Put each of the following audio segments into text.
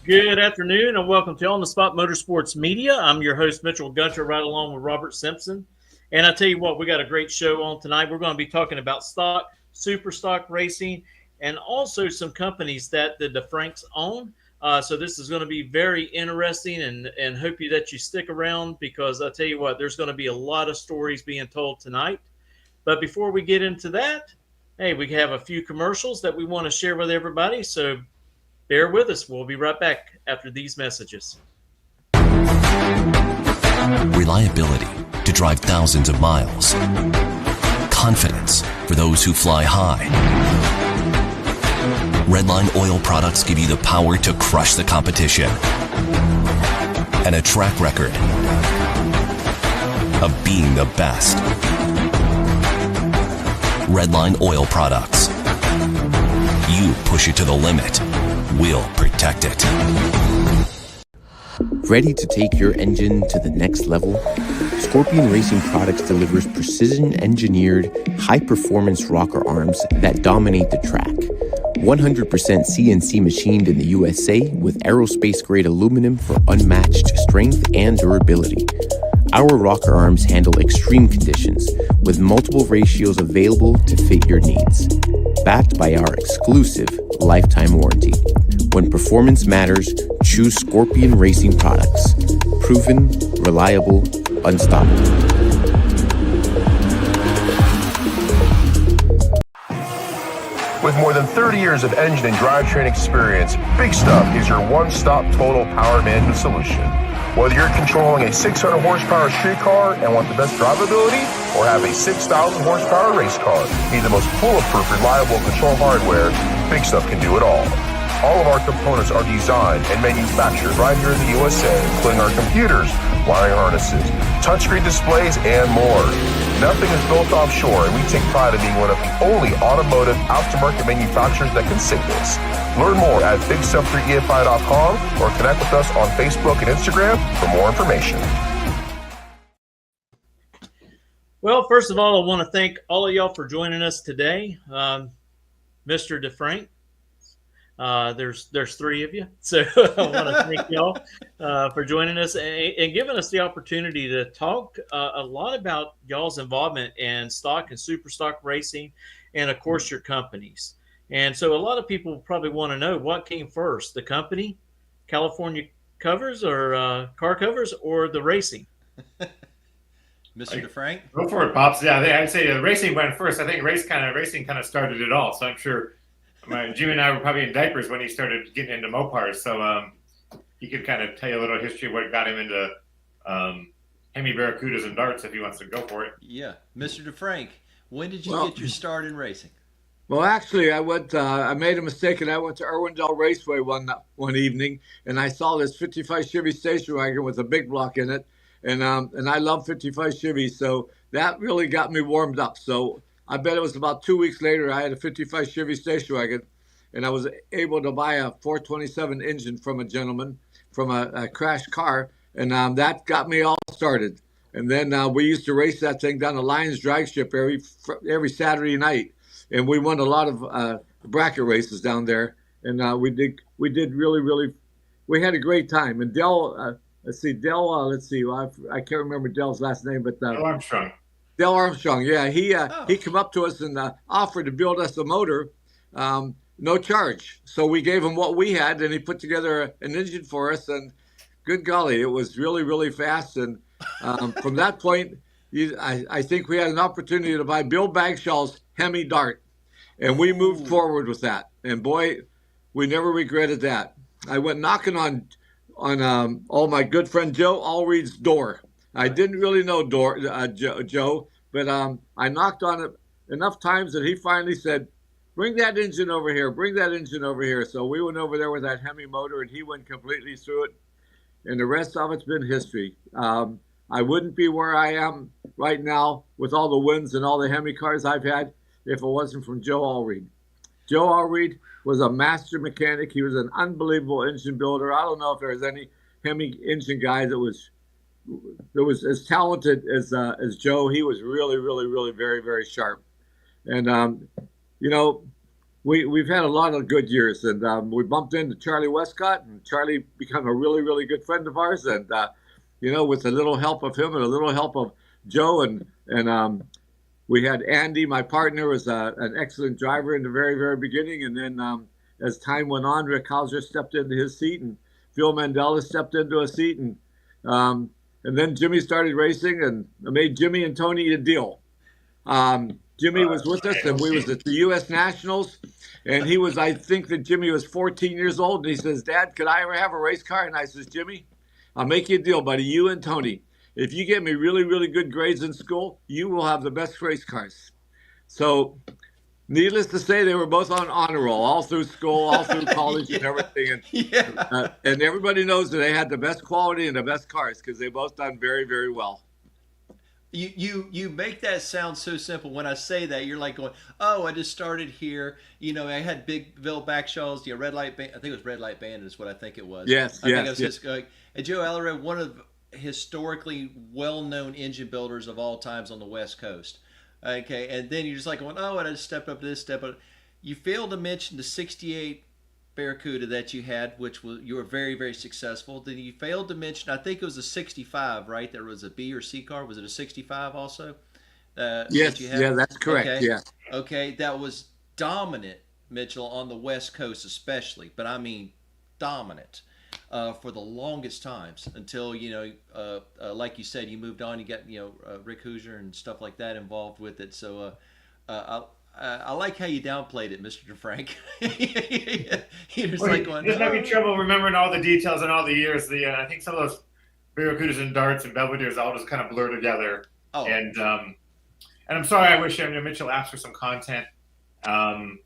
Good afternoon and welcome to On the Spot Motorsports Media. I'm your host, Mitchell Gunter, right along with Robert Simpson. And I tell you what, we got a great show on tonight. We're going to be talking about stock, super stock racing, and also some companies that the DeFranks own. So this is going to be very interesting and hope that you stick around because I tell you what, there's going to be a lot of stories being told tonight. But before we get into that, hey, we have a few commercials that we want to share with everybody. So bear with us. We'll be right back after these messages. Reliability to drive thousands of miles. Confidence for those who fly high. Redline oil products give you the power to crush the competition. And a track record of being the best. Redline oil products. You push it to the limit. We'll protect it. Ready to take your engine to the next level? Scorpion Racing Products delivers precision-engineered, high-performance rocker arms that dominate the track. 100% CNC machined in the USA with aerospace-grade aluminum for unmatched strength and durability. Our rocker arms handle extreme conditions with multiple ratios available to fit your needs. Backed by our exclusive lifetime warranty. When performance matters, choose Scorpion Racing Products. Proven, reliable, unstoppable. With more than 30 years of engine and drivetrain experience, Big Stuff is your one-stop total power management solution. Whether you're controlling a 600 horsepower street car and want the best drivability, or have a 6,000 horsepower race car, need the most foolproof, reliable control hardware, Big Stuff can do it all. All of our components are designed and manufactured right here in the USA, including our computers, wiring harnesses, touchscreen displays, and more. Nothing is built offshore, and we take pride in being one of the only automotive aftermarket manufacturers that can say this. Learn more at BigStuff3EFI.com or connect with us on Facebook and Instagram for more information. Well, first of all, I want to thank all of y'all for joining us today. Mr. DeFrank, there's three of you, so I want to thank y'all for joining us and giving us the opportunity to talk a lot about y'all's involvement in stock and super stock racing, and of course your companies. And so a lot of people probably want to know what came first, the company, California covers or car covers, or the racing. Mr. DeFrank? Go for it, Pops. Yeah, I'd say the racing went first. I think racing kind of started it all. So I'm sure Jimmy and I were probably in diapers when he started getting into Mopars. So he could kind of tell you a little history of what got him into Hemi Barracudas and darts if he wants to go for it. Yeah. Mr. DeFrank, when did you get your start in racing? Well, actually, I made a mistake, and I went to Irwindale Raceway one evening, and I saw this 55 Chevy station wagon with a big block in it, and I love 55 Chevys, so that really got me warmed up. So I bet it was about 2 weeks later I had a 55 Chevy station wagon, and I was able to buy a 427 engine from a gentleman from a crashed car, and that got me all started. And then we used to race that thing down the Lions drag strip every Saturday night. And we won a lot of bracket races down there, and we did really. We had a great time. And Dell, I can't remember Dell's last name, but Dell Armstrong. Dell Armstrong, yeah, he came up to us and offered to build us a motor, no charge. So we gave him what we had, and he put together an engine for us. And good golly, it was really fast. And from that point, I think we had an opportunity to buy Bill Bagshaw's Hemi Dart, and we moved forward with that. And boy, we never regretted that. I went knocking on my good friend Joe Allreed's door. I didn't really know Joe, but I knocked on it enough times that he finally said, bring that engine over here. Bring that engine over here. So we went over there with that Hemi motor, and he went completely through it. And the rest of it's been history. I wouldn't be where I am right now with all the wins and all the Hemi cars I've had if it wasn't from Joe Allred. Joe Allred was a master mechanic. He was an unbelievable engine builder. I don't know if there's any Hemi engine guy that was as talented as Joe. He was really, really, really very, very sharp. And we've had a lot of good years, and we bumped into Charlie Westcott, and Charlie became a really, really good friend of ours. And with a little help of him and a little help of Joe, and we had Andy, my partner, was an excellent driver in the very, very beginning. And then as time went on, Rick Hauser stepped into his seat, and Phil Mandela stepped into a seat, and then Jimmy started racing, and I made Jimmy and Tony a deal. Jimmy was with us, and we was at the U.S. Nationals, and I think that Jimmy was 14 years old, and he says, "Dad, could I ever have a race car?" And I says, "Jimmy, I'll make you a deal, buddy, you and Tony. If you get me really, really good grades in school, you will have the best race cars." So needless to say, they were both on honor roll all through school, all through college, and everything. And, and everybody knows that they had the best quality and the best cars because they both done very, very well. You make that sound so simple. When I say that, you're like going, "Oh, I just started here. I had Big Bill Backshaws, Red Light Band. I think it was Red Light Band is what I think it was." Yes, I think it was just and Joe Allred, one of historically well-known engine builders of all times on the West Coast. Okay, and then you're just like going, "Oh, and I just stepped up to this step up." You failed to mention the '68 Barracuda that you had, which you were very, very successful. Then you failed to mention, I think it was a 65, right? There was a B or C car. Was it a 65 also? Yes, yeah, that's correct. Okay. Yeah. Okay, that was dominant, Mitchell, on the West Coast especially. But I mean, dominant for the longest times until like you said, you moved on. You got Rick Hoosier and stuff like that involved with it. So I like how you downplayed it, Mr. DeFrank. You're just like going, just having trouble remembering all the details and all the years. I think some of those Barracudas and Darts and Belvederes all just kind of blur together. Oh. And I'm sorry. I wish Mitchell asked for some content, and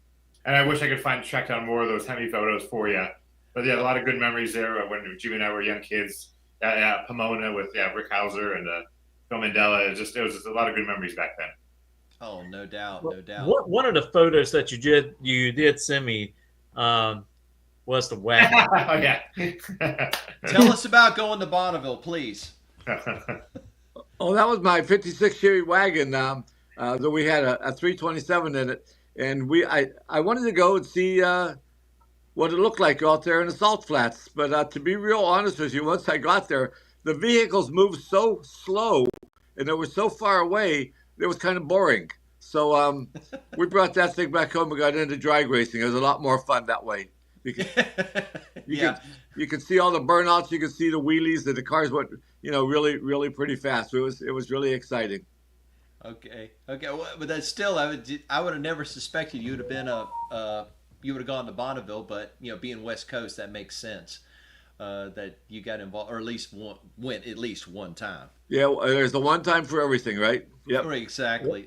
I wish I could track down more of those Hemi photos for you. But yeah, a lot of good memories there when Jimmy and I were young kids. Pomona with Rick Hauser and Phil Mandela. It was just a lot of good memories back then. Oh, no doubt, no doubt. One of the photos that you did send me was the wagon. Oh, yeah. Tell us about going to Bonneville, please. Oh, that was my 56 Chevy wagon that we had a 327 in it. And I wanted to go and see what it looked like out there in the salt flats. But to be real honest with you, once I got there, the vehicles moved so slow and they were so far away, it was kind of boring. So we brought that thing back home and got into drag racing. It was a lot more fun that way. You could see all the burnouts. You could see the wheelies. That the cars went, really, really pretty fast. It was really exciting. Okay. Well, but that's still, I would have never suspected you would have been you would have gone to Bonneville. But being West Coast, that makes sense. That you got involved, or at least went at least one time. Yeah, there's the one time for everything, right? Yep. Exactly.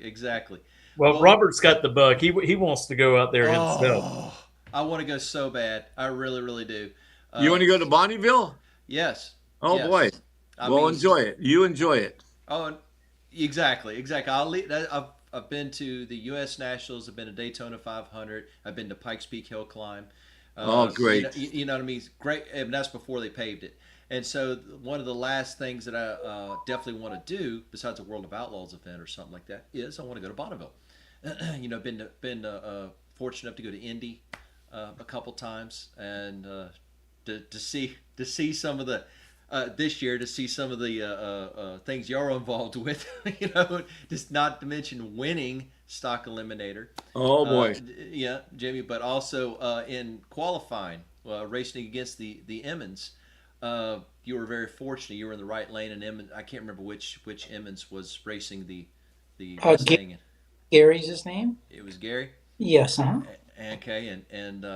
Well, Robert's got the bug. He wants to go out there himself. I want to go so bad. I really, really do. You want to go to Bonneville? Yes. Oh, yes. Boy. Enjoy it. You enjoy it. Oh, exactly. I've been to the U.S. Nationals. I've been to Daytona 500. I've been to Pikes Peak Hill Climb. Great. You know what I mean? Great. And that's before they paved it. And so one of the last things that I definitely want to do, besides a World of Outlaws event or something like that, is I want to go to Bonneville. Been fortunate enough to go to Indy a couple times, and to see some of the this year, to see some of the things you're involved with. Just not to mention winning Stock Eliminator. Oh boy. Yeah, Jimmy, but also in qualifying, racing against the Emmons. You were very fortunate. You were in the right lane, and Emmons, I can't remember which Emmons was racing the Mustang. Gary's his name? It was Gary? Yes, huh? Okay, and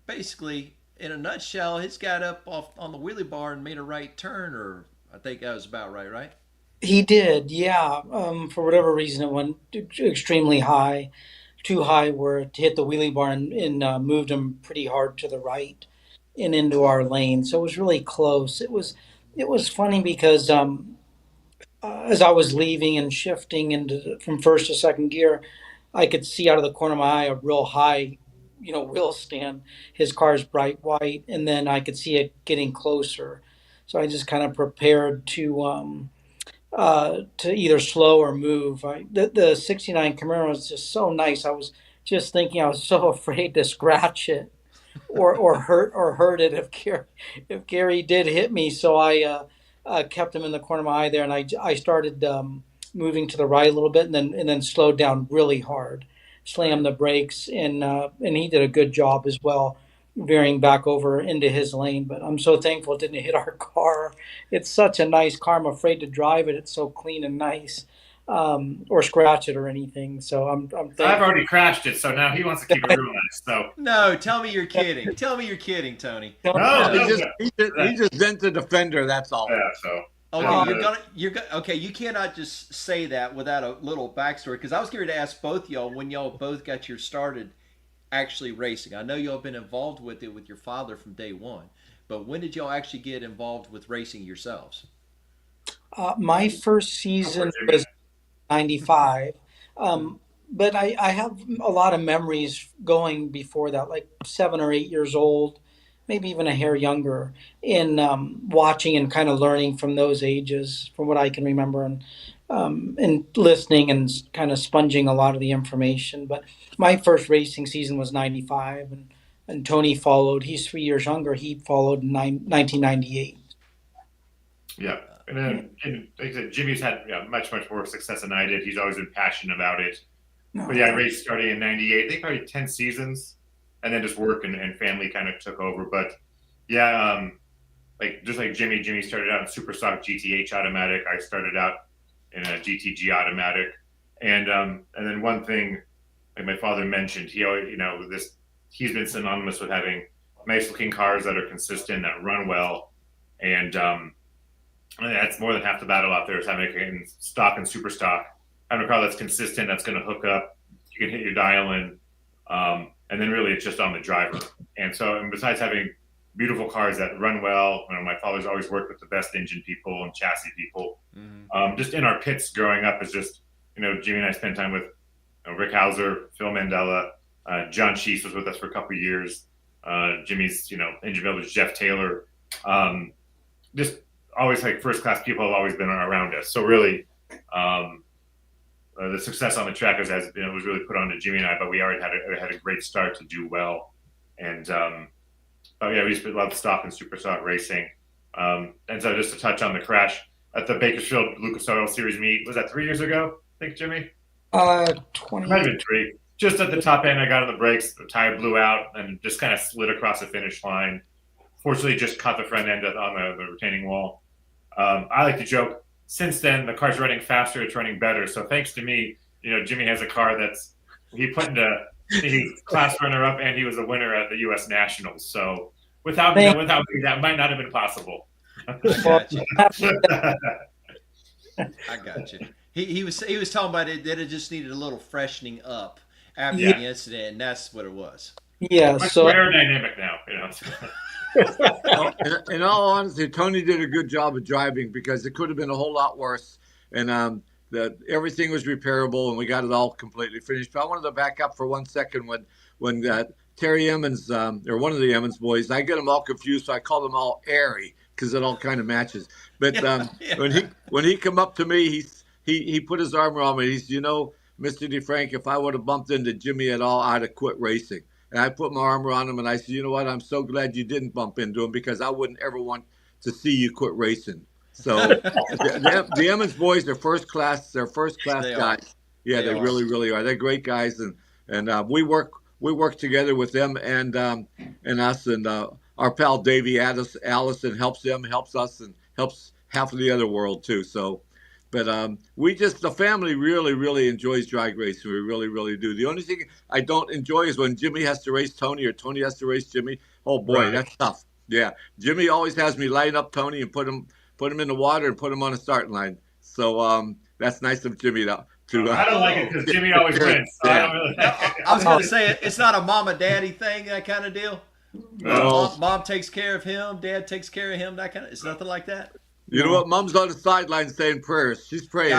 basically, in a nutshell, he's got up off on the wheelie bar and made a right turn, or I think that was about right? He did, yeah. For whatever reason, it went extremely high. too high where it hit the wheelie bar and moved him pretty hard to the right and into our lane. So it was really close. It was funny because as I was leaving and shifting from first to second gear, I could see out of the corner of my eye a real high, wheel stand. His car's bright white, and then I could see it getting closer. So I just kind of prepared to either slow or move. The '69 Camaro was just so nice. I was just thinking I was so afraid to scratch it or hurt it if Gary did hit me. So I kept him in the corner of my eye there, and I started moving to the right a little bit, and then slowed down really hard, slammed the brakes, and he did a good job as well, veering back over into his lane. But I'm so thankful it didn't hit our car. It's such a nice car. I'm afraid to drive it. It's so clean and nice, or scratch it or anything. So I'm thankful. I've already crashed it, so now he wants to keep it real nice. So No, tell me you're kidding. Tell me you're kidding, Tony. He just bent the defender. That's all. yeah, so Okay, okay. You cannot just say that without a little backstory. Because I was going to ask both y'all when y'all both got your started actually racing. I know y'all been involved with it with your father from day one, but when did y'all actually get involved with racing yourselves? My first season was '95. But I have a lot of memories going before that, like 7 or 8 years old, maybe even a hair younger, in watching and kind of learning from those ages, from what I can remember, and listening and kind of sponging a lot of the information. But my first racing season was '95, and Tony followed. He's 3 years younger. He followed in 1998. yeah. And then, like I said, Jimmy's had much more success than I did. He's always been passionate about it. No. But yeah, I raced starting in '98. I think probably 10 seasons, and then just work and family kind of took over. But yeah, just like Jimmy started out in Super Stock GTH automatic. I started out in a GTG automatic, and then one thing, like my father mentioned, he always, he's been synonymous with having nice looking cars that are consistent, that run well, and that's more than half the battle out there is having in stock and super stock. Having a car that's consistent, that's going to hook up, you can hit your dial in, and then really it's just on the driver. And so, and besides having beautiful cars that run well, my father's always worked with the best engine people and chassis people. Mm-hmm. Just in our pits growing up is just, Jimmy and I spent time with Rick Hauser, Phil Mandela, John Sheese was with us for a couple of years. Jimmy's, engine builders, Jeff Taylor, just always like first class people have always been around us. So really, the success on the track was really put on to Jimmy and I, but we already had a great start to do well. And we just love stock and super stock racing. And so just to touch on the crash at the Bakersfield Lucas Oil Series meet, was that 3 years ago? I think, Jimmy? 20. Might have been 3. Just at the top end, I got on the brakes, the tire blew out, and just kind of slid across the finish line. Fortunately, just caught the front end on the retaining wall. I like to joke, since then, the car's running faster, it's running better. So thanks to me, Jimmy has a car he's class runner-up, and he was a winner at the U.S. Nationals. So without me, that might not have been possible. I got you. He was talking about it that it just needed a little freshening up after the incident, and that's what it was. Yeah, so aerodynamic now, In all honesty, Tony did a good job of driving because it could have been a whole lot worse. And everything was repairable, and we got it all completely finished. But I wanted to back up for 1 second when Terry Emmons, or one of the Emmons boys, I get them all confused, so I call them all Airy because it all kind of matches. But when he come up to me, he put his arm around me. He said, Mr. DeFrank, if I would have bumped into Jimmy at all, I'd have quit racing. And I put my arm around him and I said, you know what? I'm so glad you didn't bump into him because I wouldn't ever want to see you quit racing. So the Emmons boys are first class. They're first class guys. Yeah, they really, really are. They're great guys, and we work together with them and us, and our pal Davey Allison helps us, and helps half of the other world too. So. But the family really, really enjoys drag racing. We really, really do. The only thing I don't enjoy is when Jimmy has to race Tony or Tony has to race Jimmy. Oh, boy, That's tough. Yeah, Jimmy always has me line up Tony and put him in the water and put him on a starting line. So that's nice of Jimmy to I don't like it because Jimmy always wins. So I don't really like it. I was going to say it's not a mama daddy thing, that kind of deal. No. Mom takes care of him, dad takes care of him, that kind of. It's nothing like that. You know what? Mom's on the sideline saying prayers. She's praying.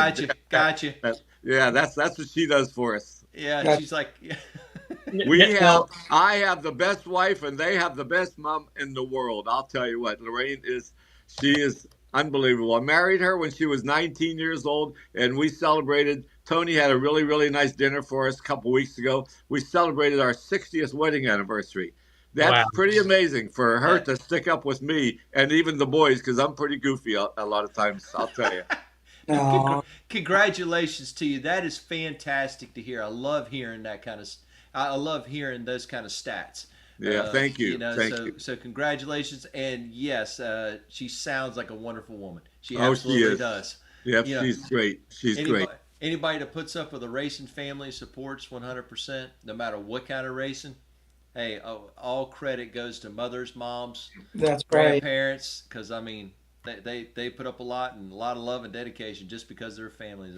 Gotcha. Yeah, that's what she does for us. Yeah, she's like. I have the best wife, and they have the best mom in the world. I'll tell you what, she is unbelievable. I married her when she was 19 years old, and we celebrated. Tony had a really, really nice dinner for us a couple weeks ago. We celebrated our 60th wedding anniversary. That's pretty amazing for her to stick up with me and even the boys, because I'm pretty goofy a lot of times, I'll tell you. Congratulations to you. That is fantastic to hear. I love hearing that kind of. I love hearing those kind of stats. Yeah, thank you. Thank you. So congratulations, and yes, she sounds like a wonderful woman. She absolutely does. Yep, she's great. She's great. Anybody that puts up with a racing family supports 100%, no matter what kind of racing. Hey, all credit goes to mothers, moms, grandparents, because I mean, they put up a lot and a lot of love and dedication just because they're families.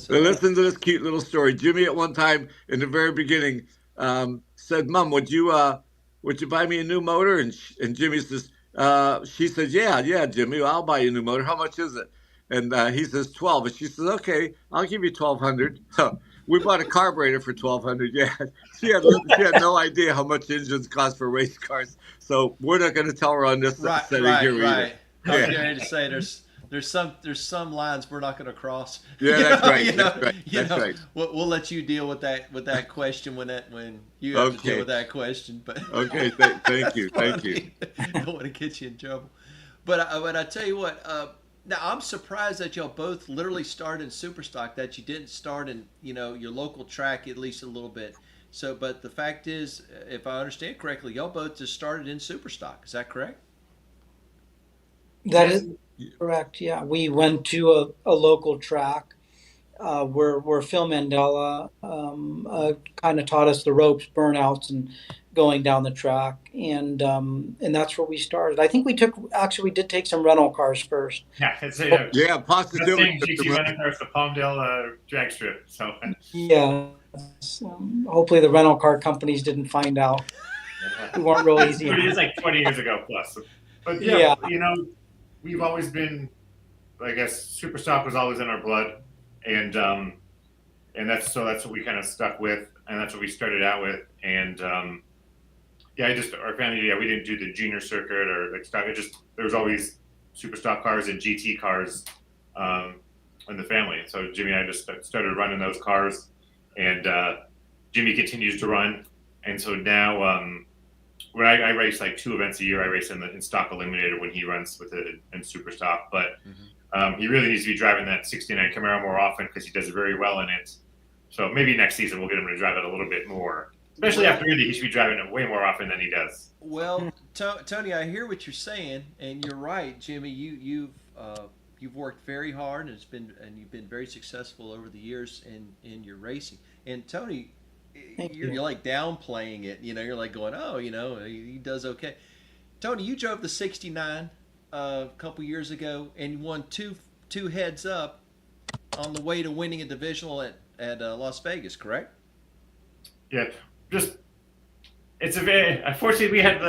Listen to this cute little story. Jimmy at one time in the very beginning said, "Mom, would you buy me a new motor?" And Jimmy says, she says, "Yeah, Jimmy, I'll buy you a new motor. How much is it?" And he says, 12. And she says, "Okay, I'll give you 1,200." We bought a carburetor for 1,200. Yeah, she had no idea how much engines cost for race cars. So we're not going to tell her on this setting here either. Right. I was going to say there's some lines we're not going to cross. Yeah, that's right. We'll let you deal with that question when you have to deal with that question. But okay, thank you. Don't want to get you in trouble. But I tell you what. Now I'm surprised that y'all both literally started in Super Stock. That you didn't start in your local track at least a little bit. So, but the fact is, if I understand correctly, y'all both just started in Super Stock. Is that correct? That is correct. Yeah, we went to a local track where Phil Mandela kind of taught us the ropes, burnouts, and going down the track, and that's where we started. I think we did take some rental cars first. Yeah, possibly. GT rental cars, the Palmdale drag strip. So yeah, hopefully the rental car companies didn't find out. We weren't real easy. It is like 20 years ago plus. But yeah, we've always been, I guess, Super Stock was always in our blood, and that's what we kind of stuck with, and that's what we started out with, and our family, we didn't do the junior circuit or like stock. There was always Super Stock cars and GT cars in the family. So Jimmy and I just started running those cars, and Jimmy continues to run, and so now when I race like 2 events a year, I race in Stock Eliminator when he runs with it in Super Stock, but he really needs to be driving that 69 Camaro more often because he does very well in it. So maybe next season we'll get him to drive it a little bit more. Especially after Indy, he should be driving it way more often than he does. Well, Tony, I hear what you're saying, and you're right, Jimmy. You've worked very hard, and you've been very successful over the years in your racing. And Tony, you're like downplaying it. You're like going, "Oh, he does okay." Tony, you drove the 69 a couple years ago, and you won two heads up on the way to winning a divisional at Las Vegas, correct? Yeah. Unfortunately we had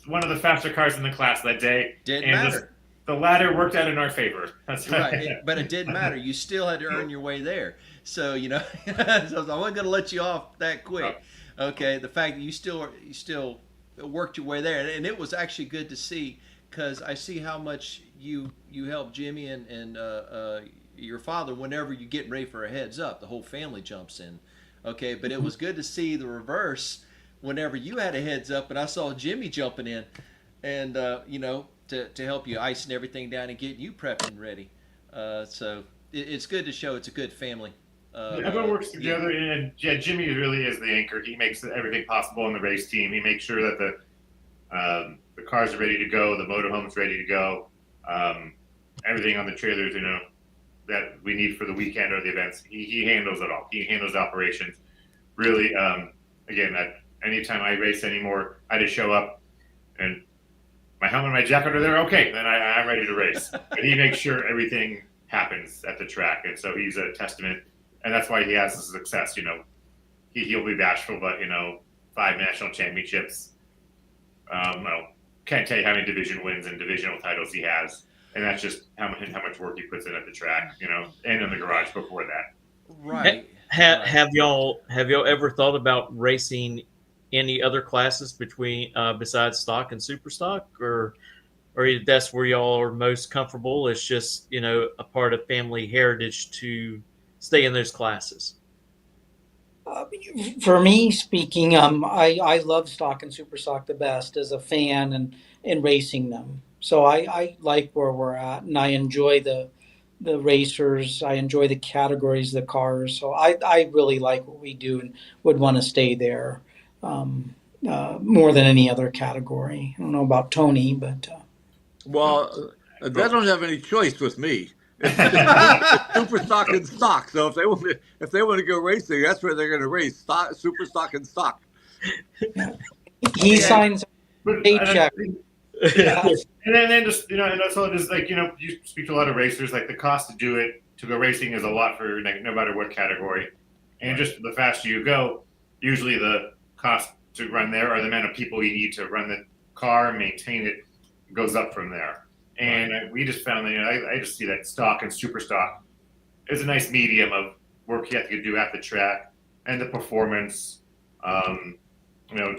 one of the faster cars in the class that day. Didn't matter. The ladder worked out in our favor. That's right. But it didn't matter. You still had to earn your way there. So, so I wasn't going to let you off that quick. Okay. The fact that you still worked your way there. And it was actually good to see, because I see how much you help Jimmy and your father whenever you're getting ready for a heads up. The whole family jumps in. Okay, but it was good to see the reverse whenever you had a heads up and I saw Jimmy jumping in and, to help you icing everything down and getting you prepped and ready. So it's good to show it's a good family. Everyone works together, and Jimmy really is the anchor. He makes everything possible in the race team. He makes sure that the cars are ready to go, the motorhome's ready to go, everything on the trailers, that we need for the weekend or the events. He handles it all. He handles the operations. Really, again, anytime I race anymore, I just show up and my helmet and my jacket are there. Okay, then I'm ready to race. And he makes sure everything happens at the track. And so he's a testament and that's why he has the success. He'll be bashful, but 5 national championships. Can't tell you how many division wins and divisional titles he has, and that's just how much work he puts in at the track, and in the garage before that. Right. Have y'all ever thought about racing any other classes besides stock and super stock, or that's where y'all are most comfortable? It's just a part of family heritage to stay in those classes. For me speaking, I love stock and super stock the best as a fan and racing them. So I like where we're at, and I enjoy the racers. I enjoy the categories of the cars. So I really like what we do and would want to stay there more than any other category. I don't know about Tony, but Well, they don't have any choice with me. It's super stock and stock. So if they want to go racing, that's where they're going to race. Super stock and stock. he signs a paycheck. Yeah. And then just and also just you speak to a lot of racers, like the cost to go racing is a lot for no matter what category, and just the faster you go, usually the cost to run there or the amount of people you need to run the car and maintain it goes up from there. And we just found that I just see that stock and super stock is a nice medium of work you have to do at the track and the performance.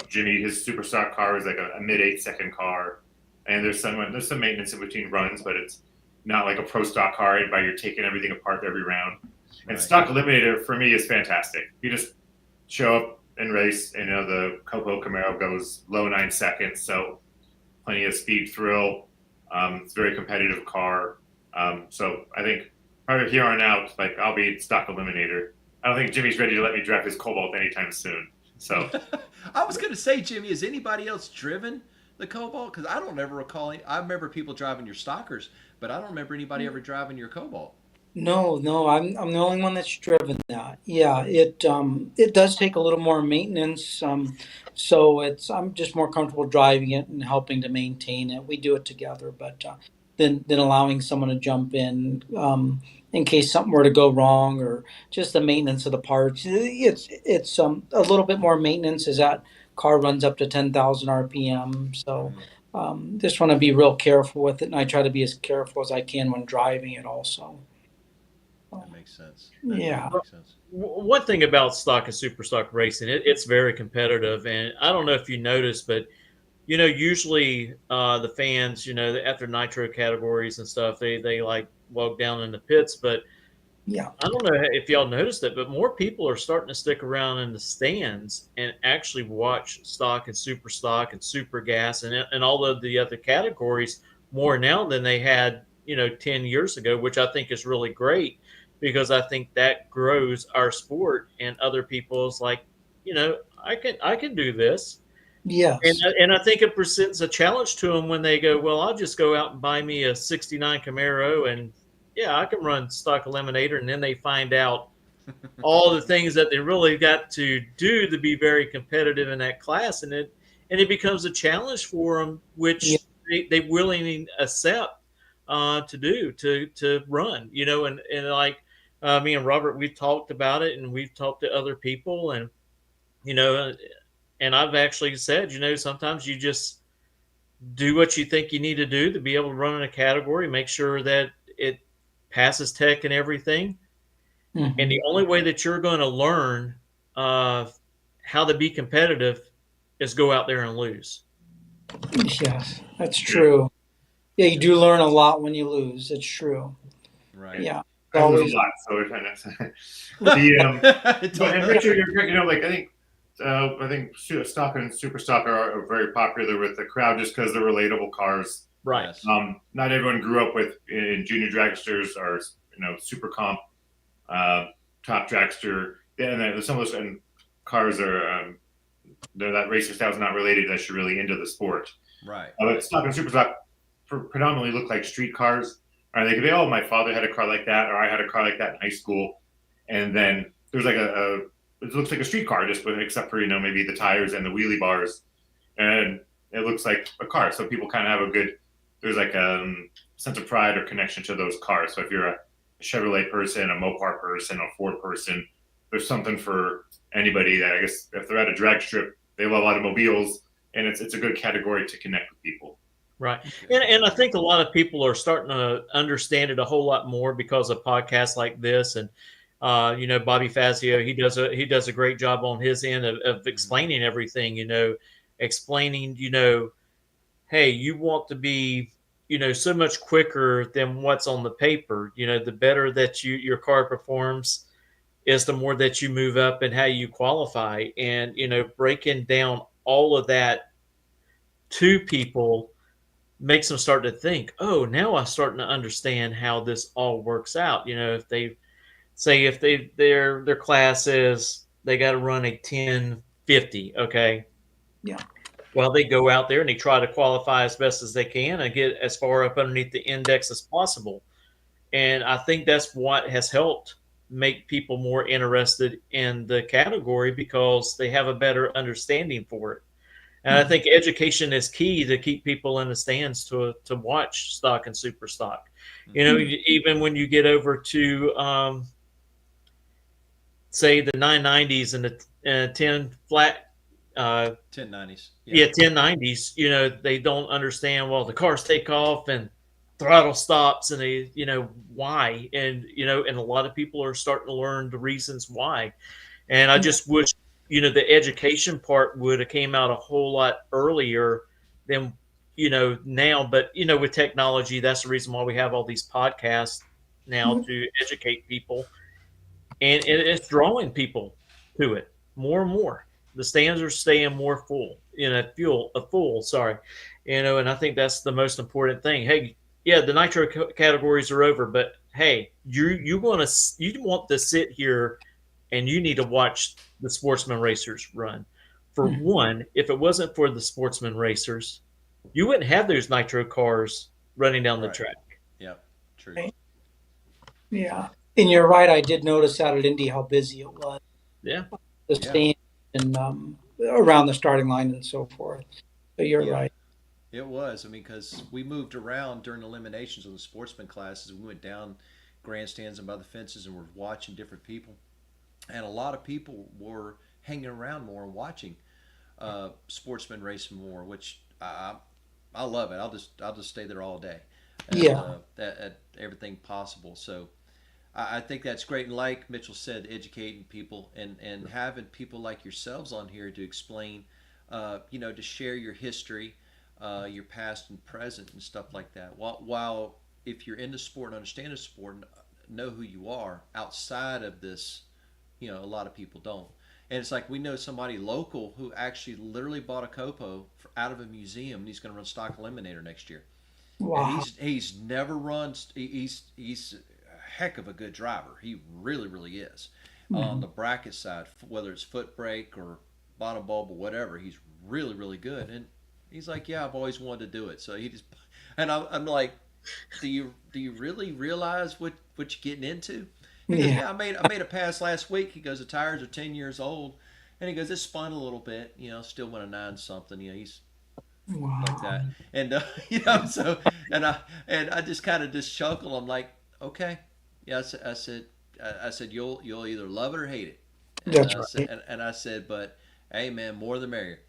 Jimmy, his super stock car is like a mid 8-second car, and there's some maintenance in between runs, but it's not like a pro stock car where you're taking everything apart every round. And stock eliminator for me is fantastic. You just show up and race, and the Copo Camaro goes low 9 seconds, so plenty of speed thrill. It's a very competitive car. So I think probably here on out, I'll be stock eliminator. I don't think Jimmy's ready to let me drive his Cobalt anytime soon. So I was going to say, Jimmy, has anybody else driven the Cobalt? Because I don't ever recall. I remember people driving your Stockers, but I don't remember anybody ever driving your Cobalt. No, I'm the only one that's driven that. Yeah, it does take a little more maintenance. So I'm just more comfortable driving it and helping to maintain it. We do it together, but than allowing someone to jump in case something were to go wrong, or just the maintenance of the parts. It's a little bit more maintenance as that car runs up to 10,000 RPM. So just want to be real careful with it, and I try to be as careful as I can when driving it also. That makes sense. Yeah. Makes sense. One thing about stock and super stock racing, it's very competitive, and I don't know if you noticed, but usually the fans, after nitro categories and stuff, they like walk down in the pits, but yeah, I don't know if y'all noticed it, but more people are starting to stick around in the stands and actually watch stock and super gas and all of the other categories more now than they had 10 years ago, which I think is really great, because I think that grows our sport, and other people's like, I can do this. Yes. And I think it presents a challenge to them when they go, well, I'll just go out and buy me a 69 Camaro, and I can run stock eliminator. And then they find out all the things that they really got to do to be very competitive in that class. And it becomes a challenge for them, which they willingly accept to do, to run, and like me and Robert, we've talked about it, and we've talked to other people, and and I've actually said, sometimes you just do what you think you need to do to be able to run in a category, make sure that it passes tech and everything. Mm-hmm. And the only way that you're going to learn how to be competitive is go out there and lose. Yes, that's true. Yeah, you do learn a lot when you lose. It's true. Right. Yeah. I lose a lot, so we're kind of and Richard, you're correct. I think stock and super stock are very popular with the crowd just because they're relatable cars. Right. Not everyone grew up with in junior dragsters or super comp, top dragster. And some of those cars are that racing style is not related unless you're really into the sport. Right. But stock and super stock predominantly look like street cars. Or they could be, my father had a car like that, or I had a car like that in high school. And then there's like it looks like a street car, except for, maybe the tires and the wheelie bars. And it looks like a car. So people kind of have there's like a sense of pride or connection to those cars. So if you're Chevrolet person, a Mopar person, a Ford person. There's something for anybody that, I guess, if they're at a drag strip, they love automobiles, and it's a good category to connect with people. Right. And I think a lot of people are starting to understand it a whole lot more because of podcasts like this. And, Bobby Fazio, he does a great job on his end of explaining everything, explaining, hey, you want to be, so much quicker than what's on the paper. The better that your car performs is the more that you move up and how you qualify. And, breaking down all of that to people makes them start to think, oh, now I'm starting to understand how this all works out. If they say their class is they got to run a 1050, okay. Yeah. Well, they go out there and they try to qualify as best as they can and get as far up underneath the index as possible. And I think that's what has helped make people more interested in the category because they have a better understanding for it. And I think education is key to keep people in the stands to watch stock and super stock. Even when you get over to, say, the 990s and the 10 flat. 1090s. Yeah, 1090s. They don't understand, well, the cars take off and throttle stops and they, why. And, and a lot of people are starting to learn the reasons why. And I just wish the education part would have came out a whole lot earlier than, now. But, with technology, that's the reason why we have all these podcasts now to educate people. And it's drawing people to it more and more. The stands are staying more full, sorry. And I think that's the most important thing. Hey, yeah, the nitro categories are over, but hey, you want to sit here and you need to watch the sportsman racers run. For one, if it wasn't for the sportsman racers, you wouldn't have those nitro cars running down the track. Yeah, true. Yeah. And you're right. I did notice out at Indy how busy it was. Yeah. The stand and around the starting line and so forth. So you're right. It was. I mean, because we moved around during eliminations of the sportsman classes. We went down grandstands and by the fences and were watching different people. And a lot of people were hanging around more and watching sportsmen racing more, which I love it. I'll just stay there all day. And, at everything possible. So I think that's great. And like Mitchell said, educating people and having people like yourselves on here to explain, to share your history, your past and present and stuff like that. While if you're in the sport and understand the sport and know who you are outside of this, a lot of people don't. And it's like we know somebody local who actually literally bought a Copo out of a museum and he's going to run Stock Eliminator next year. Wow. And he's never run. He's a heck of a good driver. He really, really is. On the bracket side, whether it's foot brake or bottom bulb or whatever, he's really, really good. And he's like, yeah, I've always wanted to do it. So he just, and I'm like, do you really realize what you're getting into? He goes, yeah, I made a pass last week. He goes, the tires are 10 years old. And he goes, it spun a little bit, still went a 9 something. he's like that. And, so, and I just kind of just chuckle. I'm like, okay. Yeah, I said, you'll either love it or hate it. And That's right. right. And I said, but hey, man, more the merrier.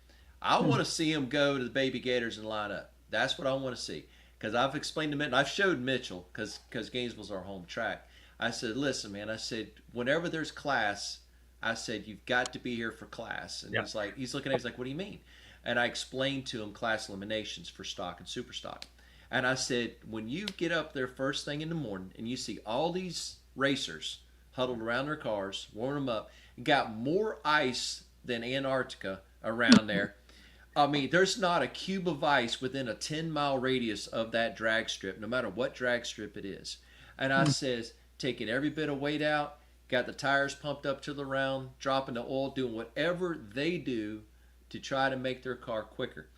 I want to see him go to the Baby Gators and line up. That's what I want to see. Because I've explained to Mitchell, I've showed Mitchell, because Gainesville's our home track. I said, listen, man, I said, whenever there's class, I said, you've got to be here for class. And he's looking at me, he's like, what do you mean? And I explained to him class eliminations for stock and super stock. And I said, when you get up there first thing in the morning and you see all these racers huddled around their cars, warming them up, got more ice than Antarctica around there. I mean, there's not a cube of ice within a 10-mile radius of that drag strip, no matter what drag strip it is. And I says, taking every bit of weight out, got the tires pumped up to the round, dropping the oil, doing whatever they do to try to make their car quicker.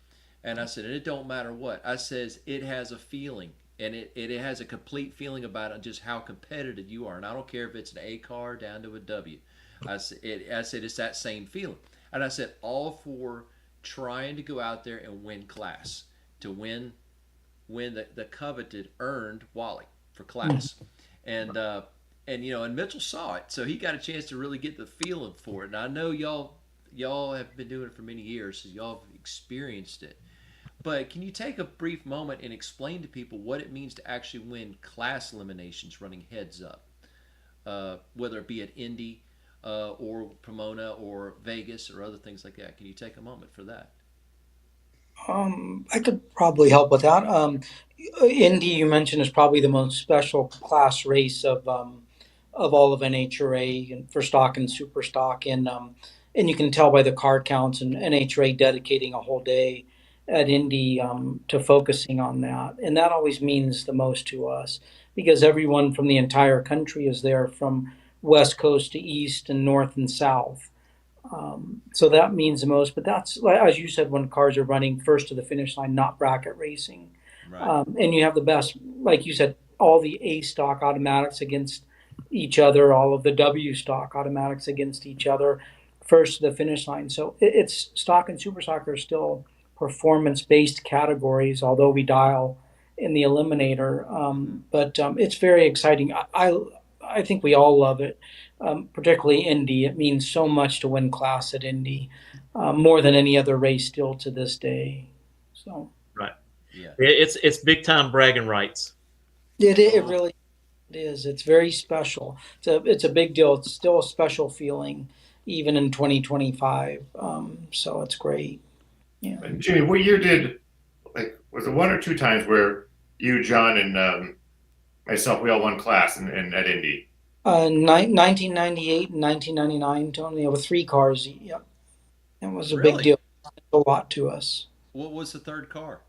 And I said, and it don't matter what. I says, it has a feeling, and it has a complete feeling about it, just how competitive you are. And I don't care if it's an A car down to a W. I said, it's that same feeling. And I said, all for trying to go out there and win class, to win the coveted, earned Wally for class. And Mitchell saw it, so he got a chance to really get the feeling for it. And I know y'all have been doing it for many years, so y'all have experienced it. But can you take a brief moment and explain to people what it means to actually win class eliminations running heads up, whether it be at Indy or Pomona or Vegas or other things like that? Can you take a moment for that? I could probably help with that. Indy, you mentioned, is probably the most special class race of all of NHRA and for stock and super stock, and you can tell by the card counts and NHRA dedicating a whole day at Indy to focusing on that, and that always means the most to us because everyone from the entire country is there, from west coast to east and north and south. So that means the most, but that's, as you said, when cars are running first to the finish line, not bracket racing. Right. And you have the best, like you said, all the A stock automatics against each other, all of the W stock automatics against each other, first to the finish line. So it's stock and super stock are still performance-based categories, although we dial in the eliminator. But it's very exciting. I think we all love it. Particularly Indy. It means so much to win class at Indy, more than any other race still to this day. So Right. Yeah. It's big time bragging rights. it really is. It's very special. It's a big deal. It's still a special feeling, even in 2025. So it's great. Yeah. And Jimmy, what year was it one or two times where you, John, and myself, we all won class at Indy? 1998 and 1999, Tony, with 3 cars. Yep. It was a big Really? deal. A lot to us. What was the third car?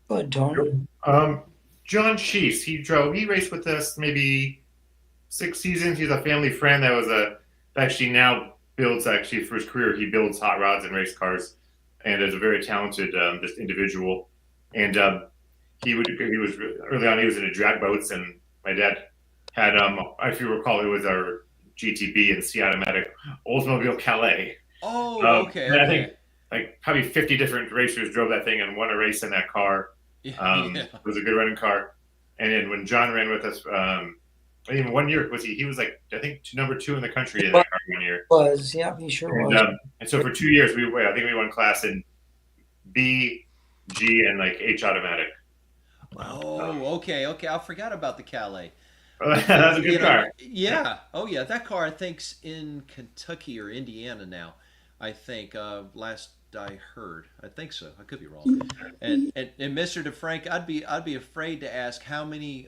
Good, Tony. John Sheese, he raced with us maybe 6 seasons. He's a family friend that was actually now builds, for his career, he builds hot rods and race cars, and is a very talented just individual. And he was early on, he was into drag boats, and my dad had, if you recall, it was our GTB and C-Automatic Oldsmobile Calais. Oh, okay. And I think like probably 50 different racers drove that thing and won a race in that car. Yeah. It was a good running car. And then when John ran with us, even 1 year, he was like, I think number 2 in the country in that car 1 year. He sure was. And so for 2 years, I think we won class in B, G, and like H automatic. Oh, okay. I forgot about the Calais. That's a good car. Yeah. Oh, yeah. That car, I think's in Kentucky or Indiana now. I think last I heard. I think so. I could be wrong. And Mr. DeFrank, I'd be afraid to ask how many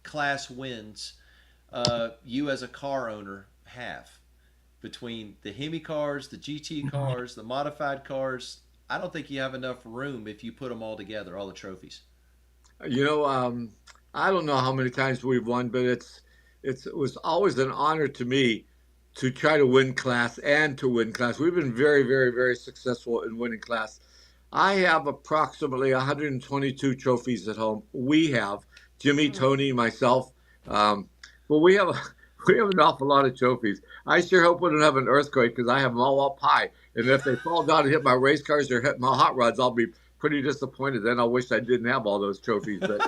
class wins you as a car owner have between the Hemi cars, the GT cars, the modified cars. I don't think you have enough room if you put them all together, all the trophies. I don't know how many times we've won, but it was always an honor to me to try to win class and to win class. We've been very, very, very successful in winning class. I have approximately 122 trophies at home. We have Jimmy, Tony, myself. But we have an awful lot of trophies. I sure hope we don't have an earthquake because I have them all up high. And if they fall down and hit my race cars or hit my hot rods, I'll be pretty disappointed. Then I wish I didn't have all those trophies. But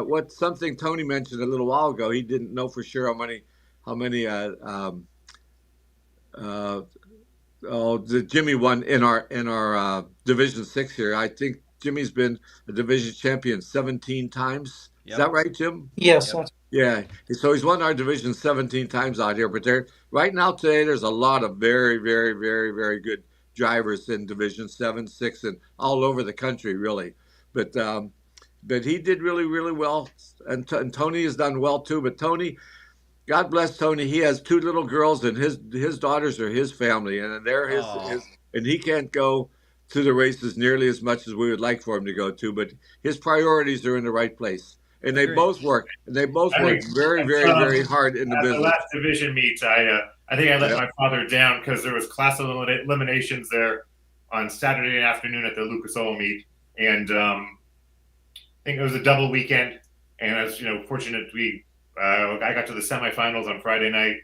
what something Tony mentioned a little while ago, he didn't know for sure how many Jimmy won in our Division 6 here. I think Jimmy's been a division champion 17 times. Yep. Is that right, Jim? Yes. Yep. Yeah. So he's won our division 17 times out here. But right now today, there's a lot of very, very, very, very good drivers in Division 7, 6, and all over the country, really. But he did really, really well. And Tony has done well, too. But Tony, God bless Tony. He has 2 little girls, and his daughters are his family. And they're his and he can't go to the races nearly as much as we would like for him to go to. But his priorities are in the right place. And they both work. And they both work very, very, very hard in the business. The last division meet, I think I let my father down because there was class eliminations there on Saturday afternoon at the Lucas Oil meet, and I think it was a double weekend. And I was, fortunate I got to the semifinals on Friday night,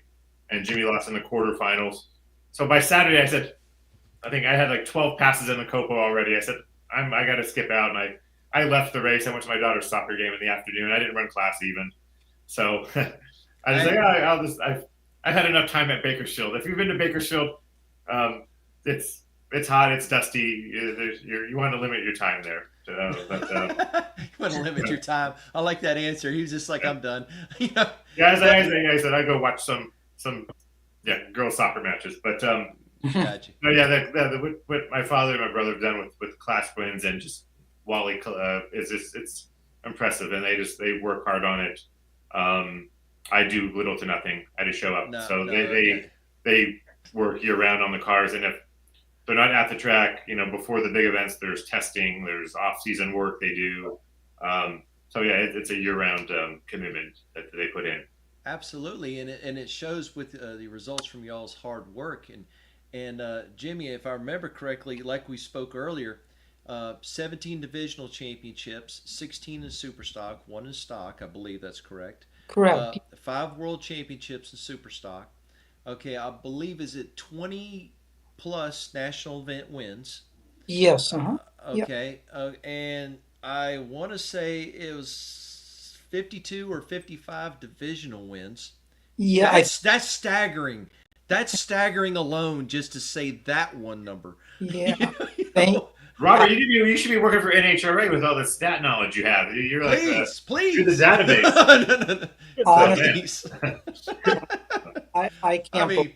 and Jimmy lost in the quarterfinals. So by Saturday, I think I had like 12 passes in the Copo already. I said I got to skip out, and I left the race. I went to my daughter's soccer game in the afternoon. I didn't run class even. So I was like, I've had enough time at Bakersfield. If you've been to Bakersfield, it's hot, it's dusty. You want to limit your time there. You want to limit your time. I like that answer. He was just like, I'm done. Yeah, as I said, I go watch some girls soccer matches. But gotcha. no, yeah, what my father and my brother have done with class wins and just Wally it's impressive, and they work hard on it. I do little to nothing. I just show up. They work year round on the cars, and if they're not at the track, before the big events, there's testing, there's off-season work they do. So yeah, it's a year-round commitment that they put in. Absolutely, and it shows with the results from y'all's hard work. And Jimmy, if I remember correctly, like we spoke earlier, 17 divisional championships, 16 in Super Stock, 1 in Stock, I believe that's correct. Correct. 5 world championships in Super Stock. Okay, I believe, is it 20 plus national event wins? Yes. Okay, and I want to say it was 52 or 55 divisional wins. Yeah, that's staggering. That's staggering alone, just to say that one number. Yeah. Robert, you should be working for NHRA with all the stat knowledge you have. You're like, please, you're the database. Honestly, I can't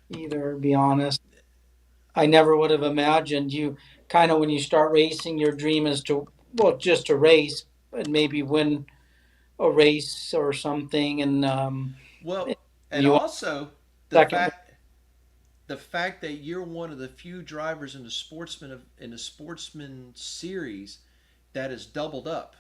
either, be honest. I never would have imagined you kind of, when you start racing, your dream is just to race and maybe win a race or something. And also the fact that you're one of the few drivers in the sportsman series that has doubled up.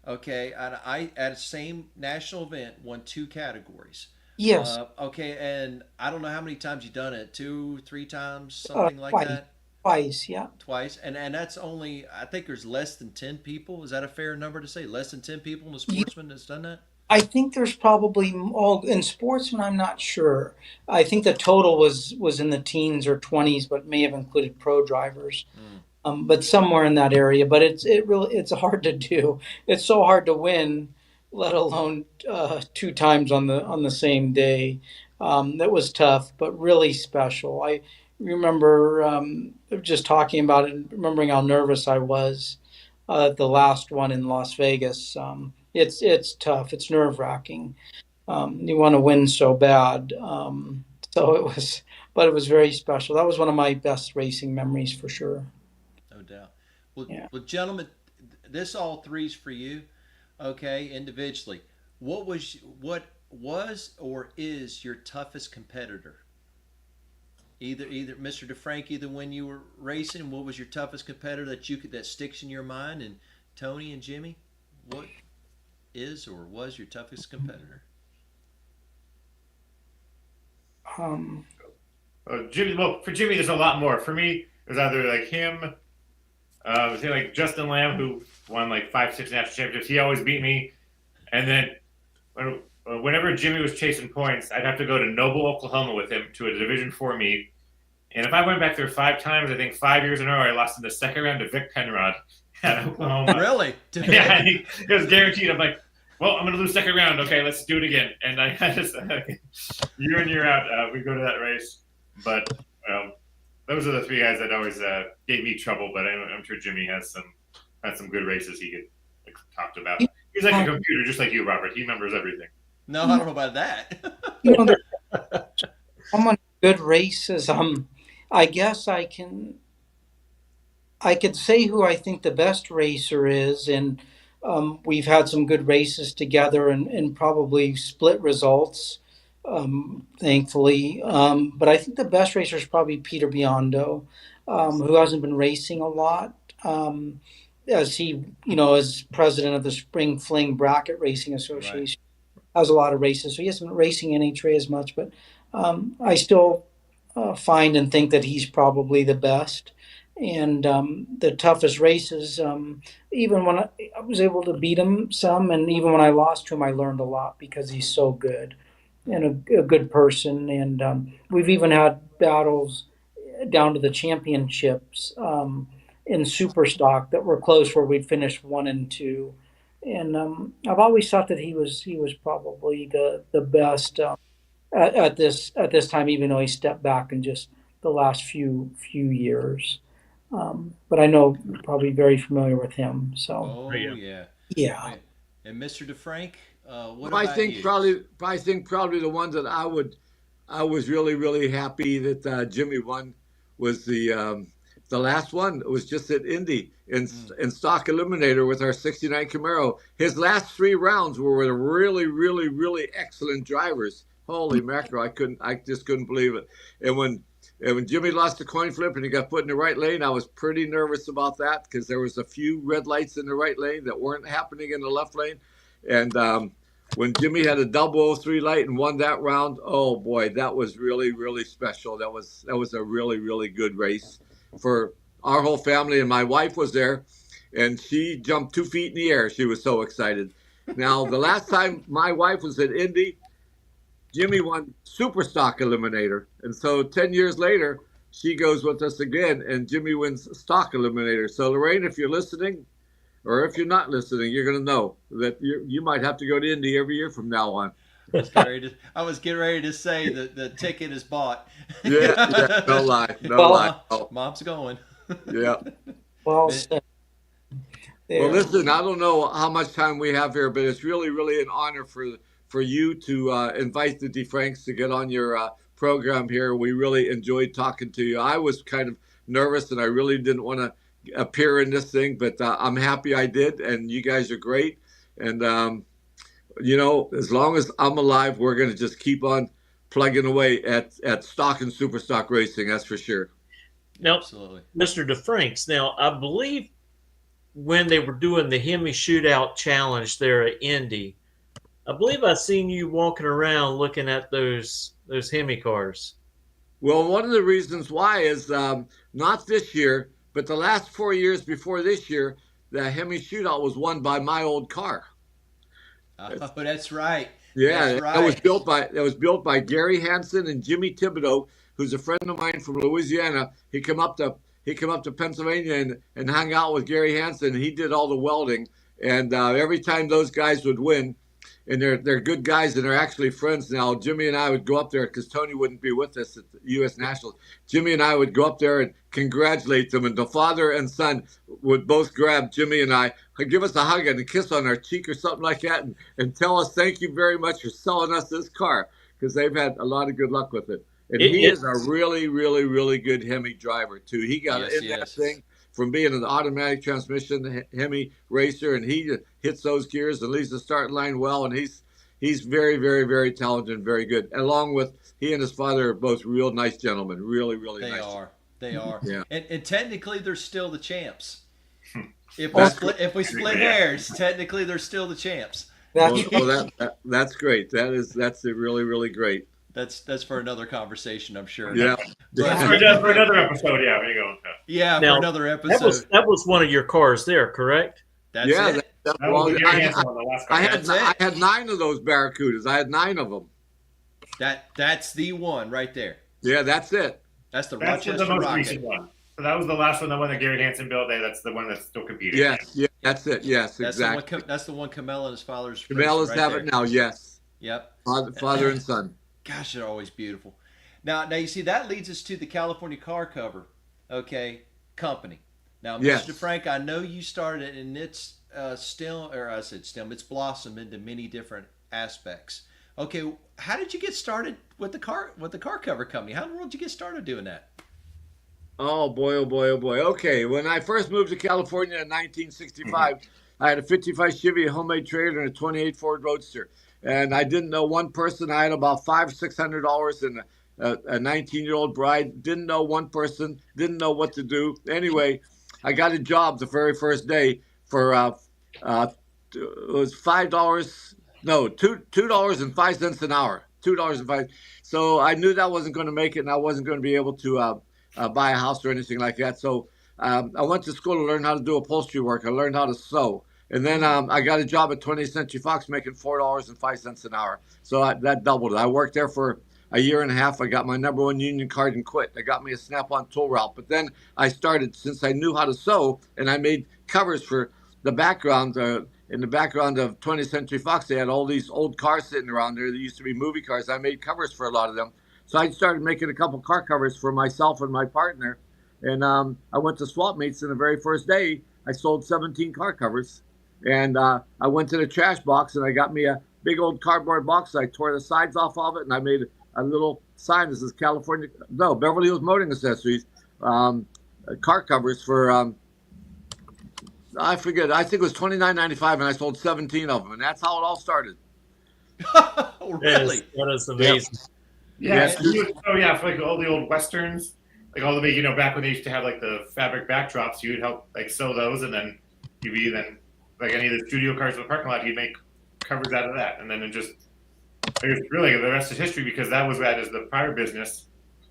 Okay, and I at the same national event won 2 categories. Yes. Okay, and I don't know how many times you've done it, 2, 3 times, something like that. Twice, yeah. Twice, and that's only, I think there's less than 10 people. Is that a fair number to say? Less than 10 people in the sportsman that's done that? I think there's probably in sportsman. I'm not sure. I think the total was in the teens or 20s, but may have included pro drivers. But somewhere in that area. But it's hard to do. It's so hard to win, let alone 2 times on the same day. That was tough, but really special. I remember just talking about it, remembering how nervous I was at the last one in Las Vegas. It's tough. It's nerve-wracking. You want to win so bad. But it was very special. That was one of my best racing memories for sure. No doubt. Well, gentlemen, this all three's for you. Okay, individually. What was or is your toughest competitor? Either Mr. DeFrank, either when you were racing, what was your toughest competitor that sticks in your mind? And Tony and Jimmy, what is or was your toughest competitor? Jimmy. Well, for Jimmy, there's a lot more. For me, it was either like him, like Justin Lamb, who won like 5, 6 national championships. He always beat me. And then whenever Jimmy was chasing points, I'd have to go to Noble, Oklahoma with him to a Division 4 meet. And if I went back there 5 times, I think 5 years in a row, I lost in the second round to Vic Penrod at Oklahoma. Really? Yeah, it was guaranteed. I'm like, well, I'm going to lose second round. Okay, let's do it again. And I just, year in, year out, we go to that race. But those are the 3 guys that always gave me trouble. But I'm sure Jimmy has some good races he could talk about. He's like a computer, just like you, Robert. He remembers everything. No, I don't know about that. I'm on good races. I guess I could say who I think the best racer is, and we've had some good races together and probably split results, thankfully. But I think the best racer is probably Peter Biondo, who hasn't been racing a lot. As he, as president of the Spring Fling Bracket Racing Association, has a lot of races. So he hasn't been racing NHRA as much, but I still find and think that he's probably the best. And the toughest races, even when I was able to beat him some, and even when I lost to him, I learned a lot because he's so good and a good person. And we've even had battles down to the championships. in Super Stock that were close, where we'd finished 1 and 2. And I've always thought that he was probably the best at this time, even though he stepped back in just the last few years. But I know you're probably very familiar with him. So Oh yeah. yeah, And Mr. DeFrank, what I about think you? probably the one that I was really happy that Jimmy won was the last one. It was just at Indy in Stock Eliminator with our '69 Camaro. His last 3 rounds were with really excellent drivers. Holy mackerel! I just couldn't believe it. And when Jimmy lost the coin flip and he got put in the right lane, I was pretty nervous about that because there was a few red lights in the right lane that weren't happening in the left lane. And when Jimmy had a 003 light and won that round, oh boy, that was really special. That was a really good race for our whole family. And my wife was there, and she jumped 2 feet in the air. She was so excited. Now, the last time my wife was at Indy, Jimmy won Super Stock Eliminator. And so 10 years later, she goes with us again, and Jimmy wins Stock Eliminator. So, Lorraine, if you're listening, or if you're not listening, you're going to know that you might have to go to Indy every year from now on. I was getting ready to say that the ticket is bought. Yeah, no lie. Oh. Mom's going. Yeah. well Well, said. listen, I don't know how much time we have here, but it's really an honor for you to invite the DeFranks to get on your program here. We really enjoyed talking to you. I was kind of nervous, and I really didn't want to appear in this thing, but I'm happy I did, and you guys are great. And as long as I'm alive, we're going to just keep on plugging away at Stock and Super Stock racing. That's for sure. Now, Absolutely. Mr. DeFranks, now I believe when they were doing the Hemi Shootout Challenge there at Indy, I believe I seen you walking around looking at those Hemi cars. Well, one of the reasons why is not this year, but the last 4 years before this year, the Hemi Shootout was won by my old car. Oh, that's right. Yeah, That's right. that was built by Gary Hansen and Jimmy Thibodeau, who's a friend of mine from Louisiana. He come up to Pennsylvania and hung out with Gary Hansen. He did all the welding, and every time those guys would win, and they're good guys and they're actually friends now. Jimmy and I would go up there because Tony wouldn't be with us at the U.S. Nationals. Jimmy and I would go up there and congratulate them, and the father and son would both grab Jimmy and I, give us a hug and a kiss on our cheek or something like that, and tell us thank you very much for selling us this car, because they've had a lot of good luck with it. And he is a really good Hemi driver too. He got that thing from being an automatic transmission Hemi racer, and he hits those gears and leaves the starting line well, and he's very talented and very good. Along with he and his father are both real nice gentlemen, really nice. They are. Yeah. And technically, they're still the champs. If we split hairs, technically they're still the champs. That's great. That's really great. That's for another conversation, I'm sure. Yeah. For another episode, yeah, there you go. Yeah, Now, for another episode. That was one of your cars there, correct? That's yeah. it. I had 9 of those Barracudas. I had 9 of them. That's the one right there. Yeah, that's it. That's the That's Rochester the most Rocket. recent one. So that was the last one, the one that Gary Hansen built. That's the one that's still competing. Yes, yeah, that's it. Yes, That's exactly. that's the one Camella and his father's. Cabela's right have there. it now. Yes. Yep. Father and son. Gosh, they're always beautiful. Now you see that leads us to the California Car Cover, company. Now, Yes. Mr. DeFrank, I know you started it, and it's it's blossomed into many different aspects. Okay, how did you get started with the car cover company? How in the world did you get started doing that? Oh boy. Okay, when I first moved to California in 1965, I had a 55 Chevy homemade trailer and a 28 Ford Roadster, and I didn't know one person. I had about $500-600 and a 19-year-old bride. Didn't know one person. Didn't know what to do. Anyway, I got a job the very first day for it was $5. No, $2.05 an hour. $2.05. So I knew that wasn't going to make it, and I wasn't going to be able to buy a house or anything like that. So I went to school to learn how to do upholstery work. I learned how to sew. And then I got a job at 20th Century Fox making $4.05 an hour. So that doubled it. I worked there for a year and a half, I got my #1 union card and quit. I got me a Snap-on tool route. But then I started, since I knew how to sew, and I made covers for the background. In the background of 20th Century Fox, they had all these old cars sitting around there that used to be movie cars. I made covers for a lot of them. So I started making a couple car covers for myself and my partner. And I went to swap meets, and the very first day, I sold 17 car covers. And I went to the trash box, and I got me a big old cardboard box. I tore the sides off of it, and I made a little sign that says Beverly Hills Motoring Accessories car covers for, I forget, I think it was $29.95, and I sold 17 of them. And that's how it all started. Oh, really? That is amazing. Yeah. For like all the old Westerns, like all the big, back when they used to have like the fabric backdrops, you would help like sew those, and then you'd be like any of the studio cars in the parking lot, you'd make covers out of that, and then it just really the rest is history, because that was that as the prior business.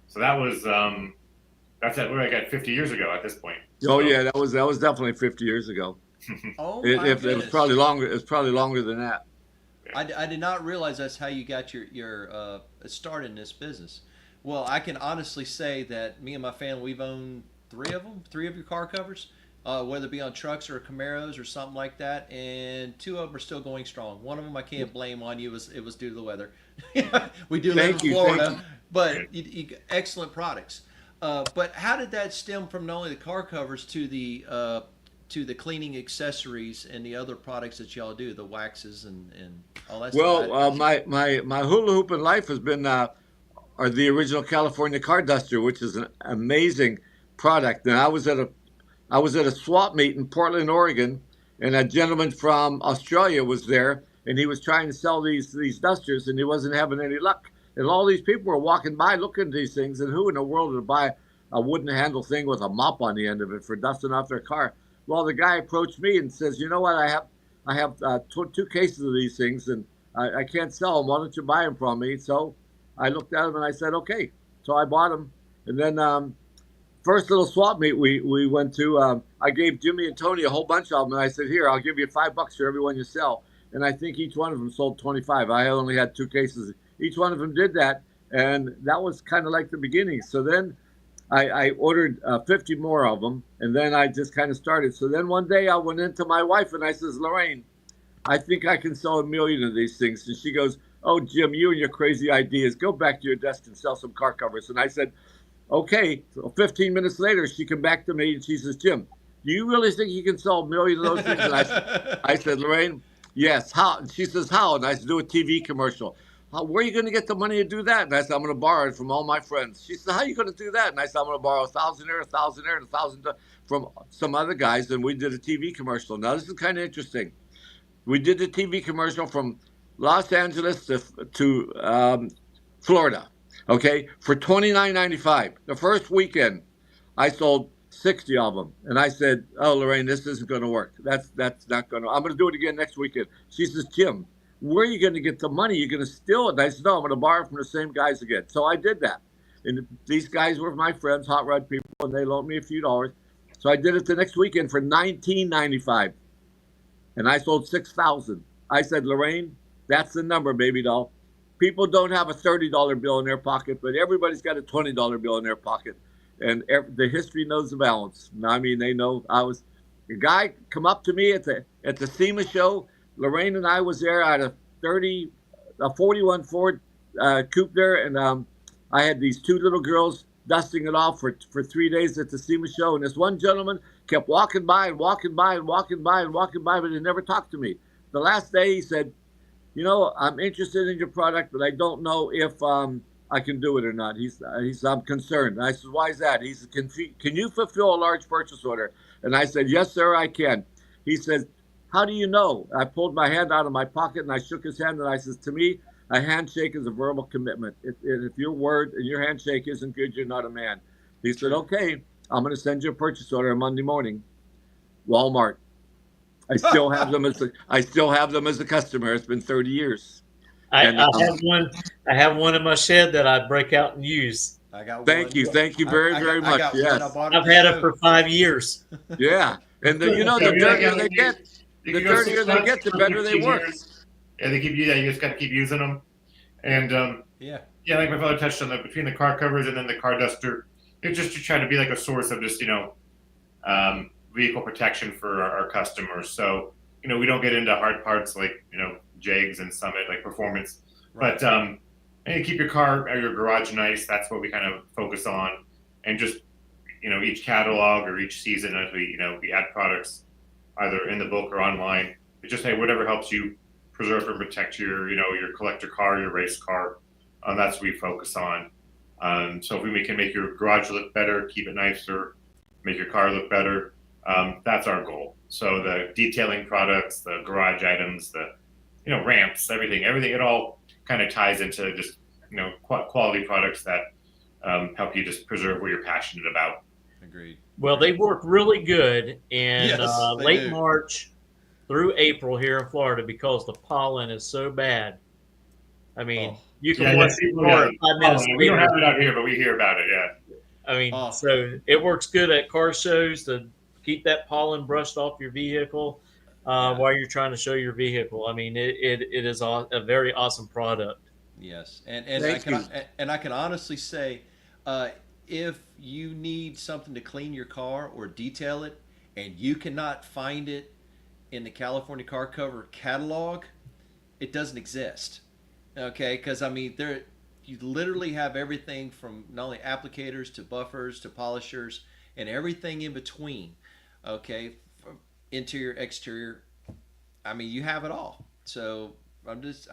So that was we're like at 50 years ago at this point. Oh yeah, that was definitely 50 years ago. Oh, it was probably longer. It was probably longer than that. I did not realize that's how you got your start in this business. Well, I can honestly say that me and my family, we've owned 3 of your car covers, whether it be on trucks or Camaros or something like that, and 2 of them are still going strong. One of them I can't blame on you. It was due to the weather. We do live in Florida, but you excellent products. But how did that stem from not only the car covers to the cleaning accessories and the other products that y'all do, the waxes and all that stuff? Well, my hula hoop in life has been or the original California car duster, which is an amazing product. And I was at a swap meet in Portland, Oregon, and a gentleman from Australia was there, and he was trying to sell these dusters, and he wasn't having any luck. And all these people were walking by looking at these things, and who in the world would buy a wooden handle thing with a mop on the end of it for dusting off their car? Well, the guy approached me and says, "You know what? I have 2 cases of these things, and I can't sell them. Why don't you buy them from me?" So I looked at them and I said, "Okay." So I bought them, and then first little swap meet we went to, I gave Jimmy and Tony a whole bunch of them, and I said, "Here, I'll give you $5 for every one you sell." And I think each one of them sold 25. I only had 2 cases. Each one of them did that, and that was kind of like the beginning. So then I ordered 50 more of them, and then I just kind of started. So then one day I went into my wife and I says, "Lorraine, I think I can sell 1 million of these things." And she goes, "Oh, Jim, you and your crazy ideas. Go back to your desk and sell some car covers." And I said, "Okay." So 15 minutes later, she came back to me and she says, "Jim, do you really think you can sell 1 million of those things?" And I said, "Lorraine, yes." "How?" And she says, "How?" And I said, "Do a TV commercial." "Where are you going to get the money to do that?" And I said, "I'm going to borrow it from all my friends." She said, "How are you going to do that?" And I said, "I'm going to borrow 1,000 here, 1,000 there, and 1,000 from some other guys." And we did a TV commercial. Now, this is kind of interesting. We did the TV commercial from Los Angeles to Florida, okay, for $29.95. The first weekend, I sold 60 of them. And I said, "Oh, Lorraine, this isn't going to work. That's not going to, I'm going to do it again next weekend." She says, "Jim, where are you going to get the money? You're going to steal it." And I said, "No, I'm going to borrow from the same guys again." So I did that. And these guys were my friends, hot rod people, and they loaned me a few dollars. So I did it the next weekend for $19.95. And I sold 6,000. I said, "Lorraine, that's the number, baby doll. People don't have a $30 bill in their pocket, but everybody's got a $20 bill in their pocket." And the history knows the balance. I mean, they know a guy come up to me at the SEMA show. Lorraine and I was there. I had a 41 Ford coupe there, and I had these 2 little girls dusting it off for 3 days at the SEMA show. And this one gentleman kept walking by and walking by and walking by and walking by, but he never talked to me. The last day he said, "You know, I'm interested in your product, but I don't know if I can do it or not." I'm concerned. And I said, "Why is that?" He said, "Can you fulfill a large purchase order?" And I said, "Yes, sir, I can." He said, "How do you know?" I pulled my hand out of my pocket and I shook his hand, and I says, "To me, a handshake is a verbal commitment. If your word and your handshake isn't good, you're not a man." He said, "Okay, I'm going to send you a purchase order on Monday morning." Walmart. I still have them as a customer. It's been 30 years. I have one in my shed that I break out and use. I got one. Thank you very much. Yes, I've had it for 5 years. Yeah, and the dirtier they get, the better they work. Yeah, they keep you. You just got to keep using them, and yeah, Yeah, like my father touched on, between the car covers and then the car duster, it's just to try to be like a source of just vehicle protection for our customers. So we don't get into hard parts like JEGs and Summit like performance, right. But and keep your car or your garage nice. That's what we kind of focus on, and just each catalog or each season as we add products either in the book or online. It's just whatever helps you preserve and protect your your collector car, your race car. That's what we focus on. So if we can make your garage look better, keep it nicer, make your car look better, that's our goal. So the detailing products, the garage items, the ramps, everything, it all kind of ties into just quality products that help you just preserve what you're passionate about. Agreed. Well, they work really good in Yes, late March through April here in Florida because the pollen is so bad. I mean, you can watch the car 5 minutes later. We don't have it out here, but we hear about it. Yeah. I mean, so it works good at car shows to keep that pollen brushed off your vehicle while you're trying to show your vehicle. I mean, it is a very awesome product. Yes, and I can honestly say, if you need something to clean your car or detail it, and you cannot find it in the California Car Cover catalog, it doesn't exist. Okay, because I mean, you literally have everything from not only applicators to buffers to polishers and everything in between. Okay, from interior, exterior. I mean, you have it all. So I'm just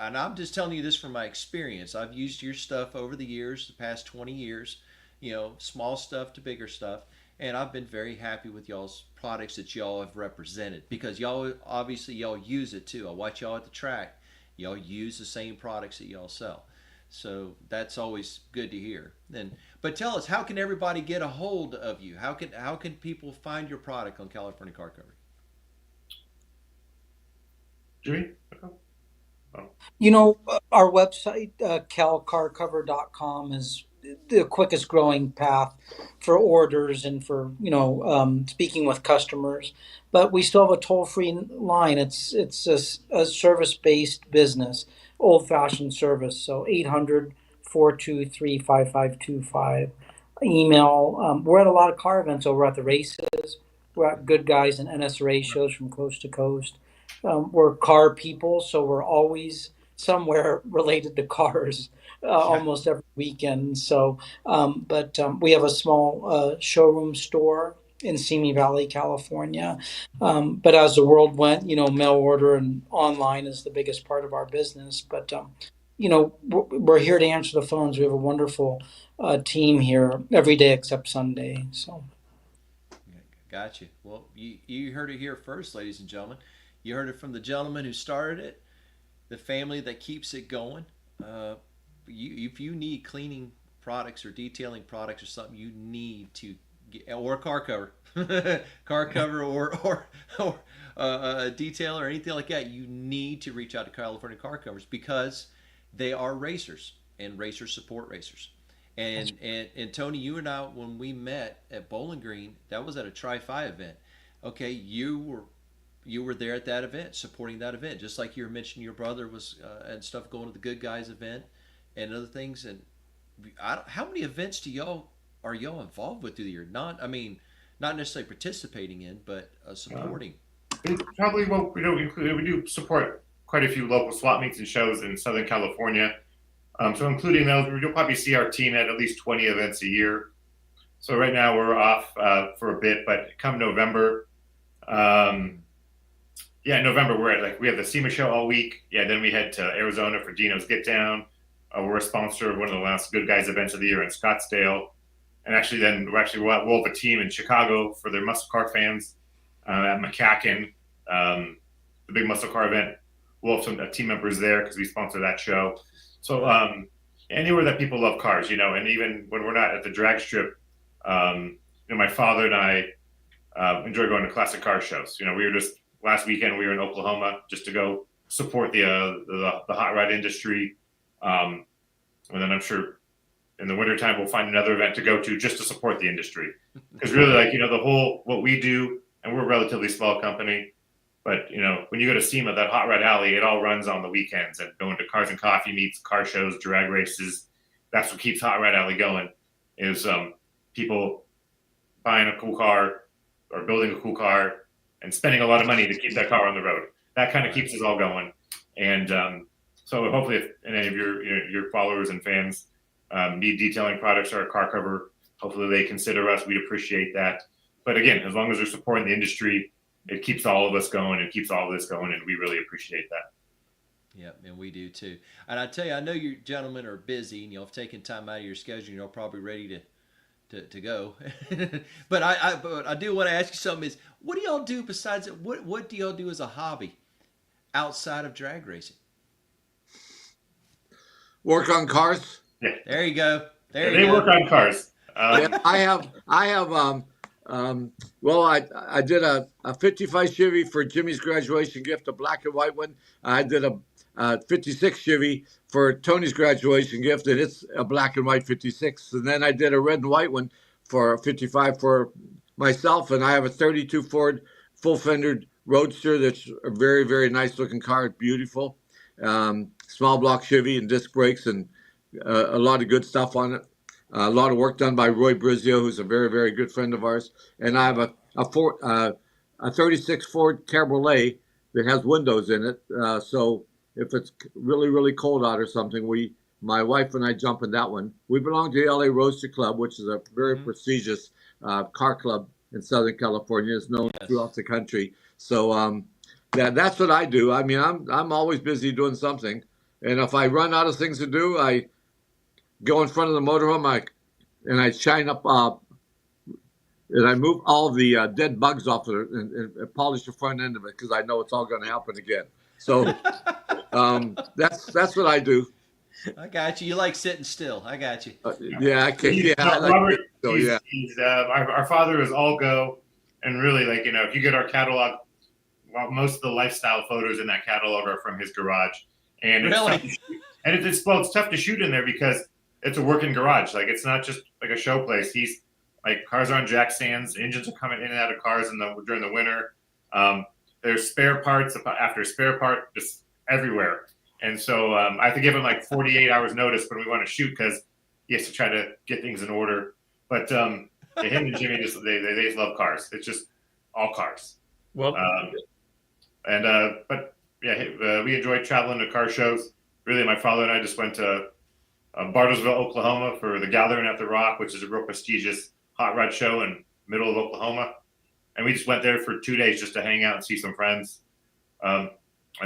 telling you this from my experience. I've used your stuff over the years, the past 20 years. Small stuff to bigger stuff, and I've been very happy with y'all's products that y'all have represented because y'all use it too. I watch y'all at the track. Y'all use the same products that y'all sell. So that's always good to hear. But tell us, how can everybody get a hold of you? How can people find your product on California Car Cover? Jimmy? Our website, calcarcover.com, is the quickest growing path for orders and for speaking with customers. But we still have a toll-free line. It's a service-based business, old-fashioned service. So 800-423-5525. Email. We're at a lot of car events over at the races. We're at Good Guys and NSRA shows from coast to coast. We're car people, so we're always somewhere related to cars almost every weekend. So, but we have a small showroom store in Simi Valley, California. But as the world went, mail order and online is the biggest part of our business. But, we're here to answer the phones. We have a wonderful team here every day except Sunday. So. Gotcha. Well, you heard it here first, ladies and gentlemen. You heard it from the gentleman who started it, the family that keeps it going. If you need cleaning products or detailing products or something, you need to get, or car cover, or a detailer or anything like that. You need to reach out to California Car Covers because they are racers and racers support racers. And Tony, you and I, when we met at Bowling Green, that was at a Tri-Fi event. Okay, you were there at that event, supporting that event, just like you were mentioning your brother was and stuff, going to the Good Guys event and other things. And how many events are y'all involved with through the year? Not necessarily participating in, but supporting. Probably, we do support quite a few local swap meets and shows in Southern California. So including those, you'll probably see our team at least 20 events a year. So right now we're off for a bit, but come November, November we have the SEMA show all week. Yeah, then we head to Arizona for Dino's Get Down. We're a sponsor of one of the last Good Guys events of the year in Scottsdale, and we'll have a team in Chicago for their muscle car fans at McCacken, the big muscle car event. We'll have some team members there because we sponsor that show. So anywhere that people love cars, and even when we're not at the drag strip, my father and I enjoy going to classic car shows. We were just last weekend we were in Oklahoma just to go support the hot rod industry. And then I'm sure in the wintertime we'll find another event to go to just to support the industry. Because really, the whole what we do, and we're a relatively small company, but when you go to SEMA, that hot rod alley, it all runs on the weekends and going to cars and coffee meets, car shows, drag races. that's what keeps Hot Rod Alley going, is people buying a cool car or building a cool car and spending a lot of money to keep that car on the road. That kind of keeps us all going. And so hopefully if any of your followers and fans need detailing products or a car cover, hopefully they consider us. We'd appreciate that. But again, as long as they're supporting the industry, it keeps all of us going and keeps all of this going, and we really appreciate that. Yeah, and we do too. And I tell you, I know you gentlemen are busy and you'll have taken time out of your schedule. You're probably ready to go. But I do want to ask you something. Is what do y'all do besides it? What do y'all do as a hobby outside of drag racing? Work on cars. Yeah, there you go. They work on cars. Yeah, I have. Well, I did a 55 Chevy for Jimmy's graduation gift, a black and white one. I did a 56 Chevy for Tony's graduation gift, and it's a black and white 56. And then I did a red and white one for 55 for myself, and I have a 32 Ford full fendered Roadster that's a very, very nice looking car. It's beautiful. Small block Chevy and disc brakes and a lot of good stuff on it. A lot of work done by Roy Brizio, who's a very, very good friend of ours. And I have a 36 Ford Cabriolet that has windows in it. So if it's really, really cold out or something, my wife and I jump in that one. We belong to the LA Roadster Club, which is a very prestigious car club in Southern California. It's known throughout the country. So that's what I do. I mean, I'm always busy doing something. And if I run out of things to do, I go in front of the motorhome, and I shine up, and I move all the dead bugs off of it and polish the front end of it because I know it's all going to happen again. So that's what I do. I got you. You like sitting still. I got you. Yeah, I can. Yeah, Robert, our father is all go, and really, if you get our catalog, well, most of the lifestyle photos in that catalog are from his garage, and it's tough to shoot in there because it's a working garage. Like, it's not just like a show place. He's like, cars are on jack stands, engines are coming in and out of cars during the winter. There's spare parts after spare part just everywhere. And so I have to give him like 48 hours notice when we want to shoot because he has to try to get things in order. But him and Jimmy they just love cars. It's just all cars. Well, we enjoy traveling to car shows. Really, my father and I just went to Bartlesville, Oklahoma for the Gathering at the Rock, which is a real prestigious hot rod show in middle of Oklahoma. And we just went there for 2 days just to hang out and see some friends. And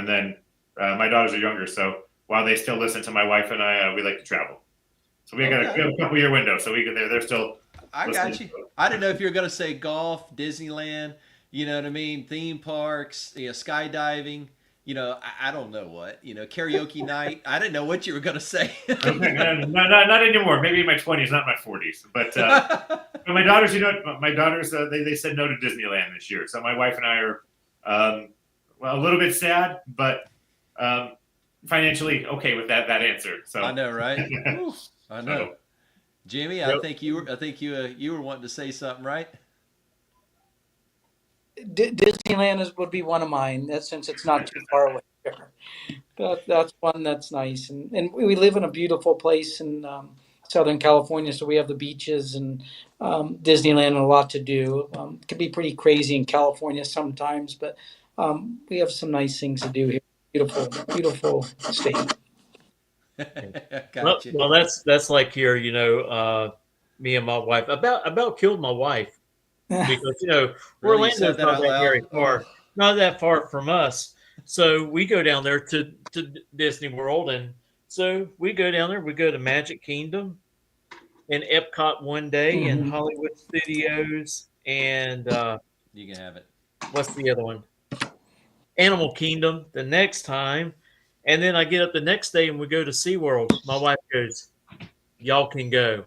then my daughters are younger, so while they still listen to my wife and I, we like to travel. So we have a couple year window, so they're still. I got you. I didn't know if you were going to say golf, Disneyland, you know what I mean, theme parks, skydiving. I don't know what, karaoke night. I didn't know what you were going to say. Not anymore. Maybe in my 20s, not my 40s. But my daughters, they said no to Disneyland this year. So my wife and I are a little bit sad, but financially okay with that answer. So I know, right? I know. So, Jimmy, I think you were wanting to say something, right? Disneyland would be one of mine, since it's not too far away here. That's one that's nice, and we live in a beautiful place in Southern California, so we have the beaches and Disneyland and a lot to do. It can be pretty crazy in California sometimes, but we have some nice things to do here. Beautiful state. Well, that's like here, me and my wife about killed my wife. Because Orlando's not that very far, not that far from us. So we go down there to Disney World, and so we go down there. We go to Magic Kingdom and Epcot one day, and Hollywood Studios, and you can have it. What's the other one? Animal Kingdom the next time, and then I get up the next day and we go to SeaWorld. My wife goes, "Y'all can go.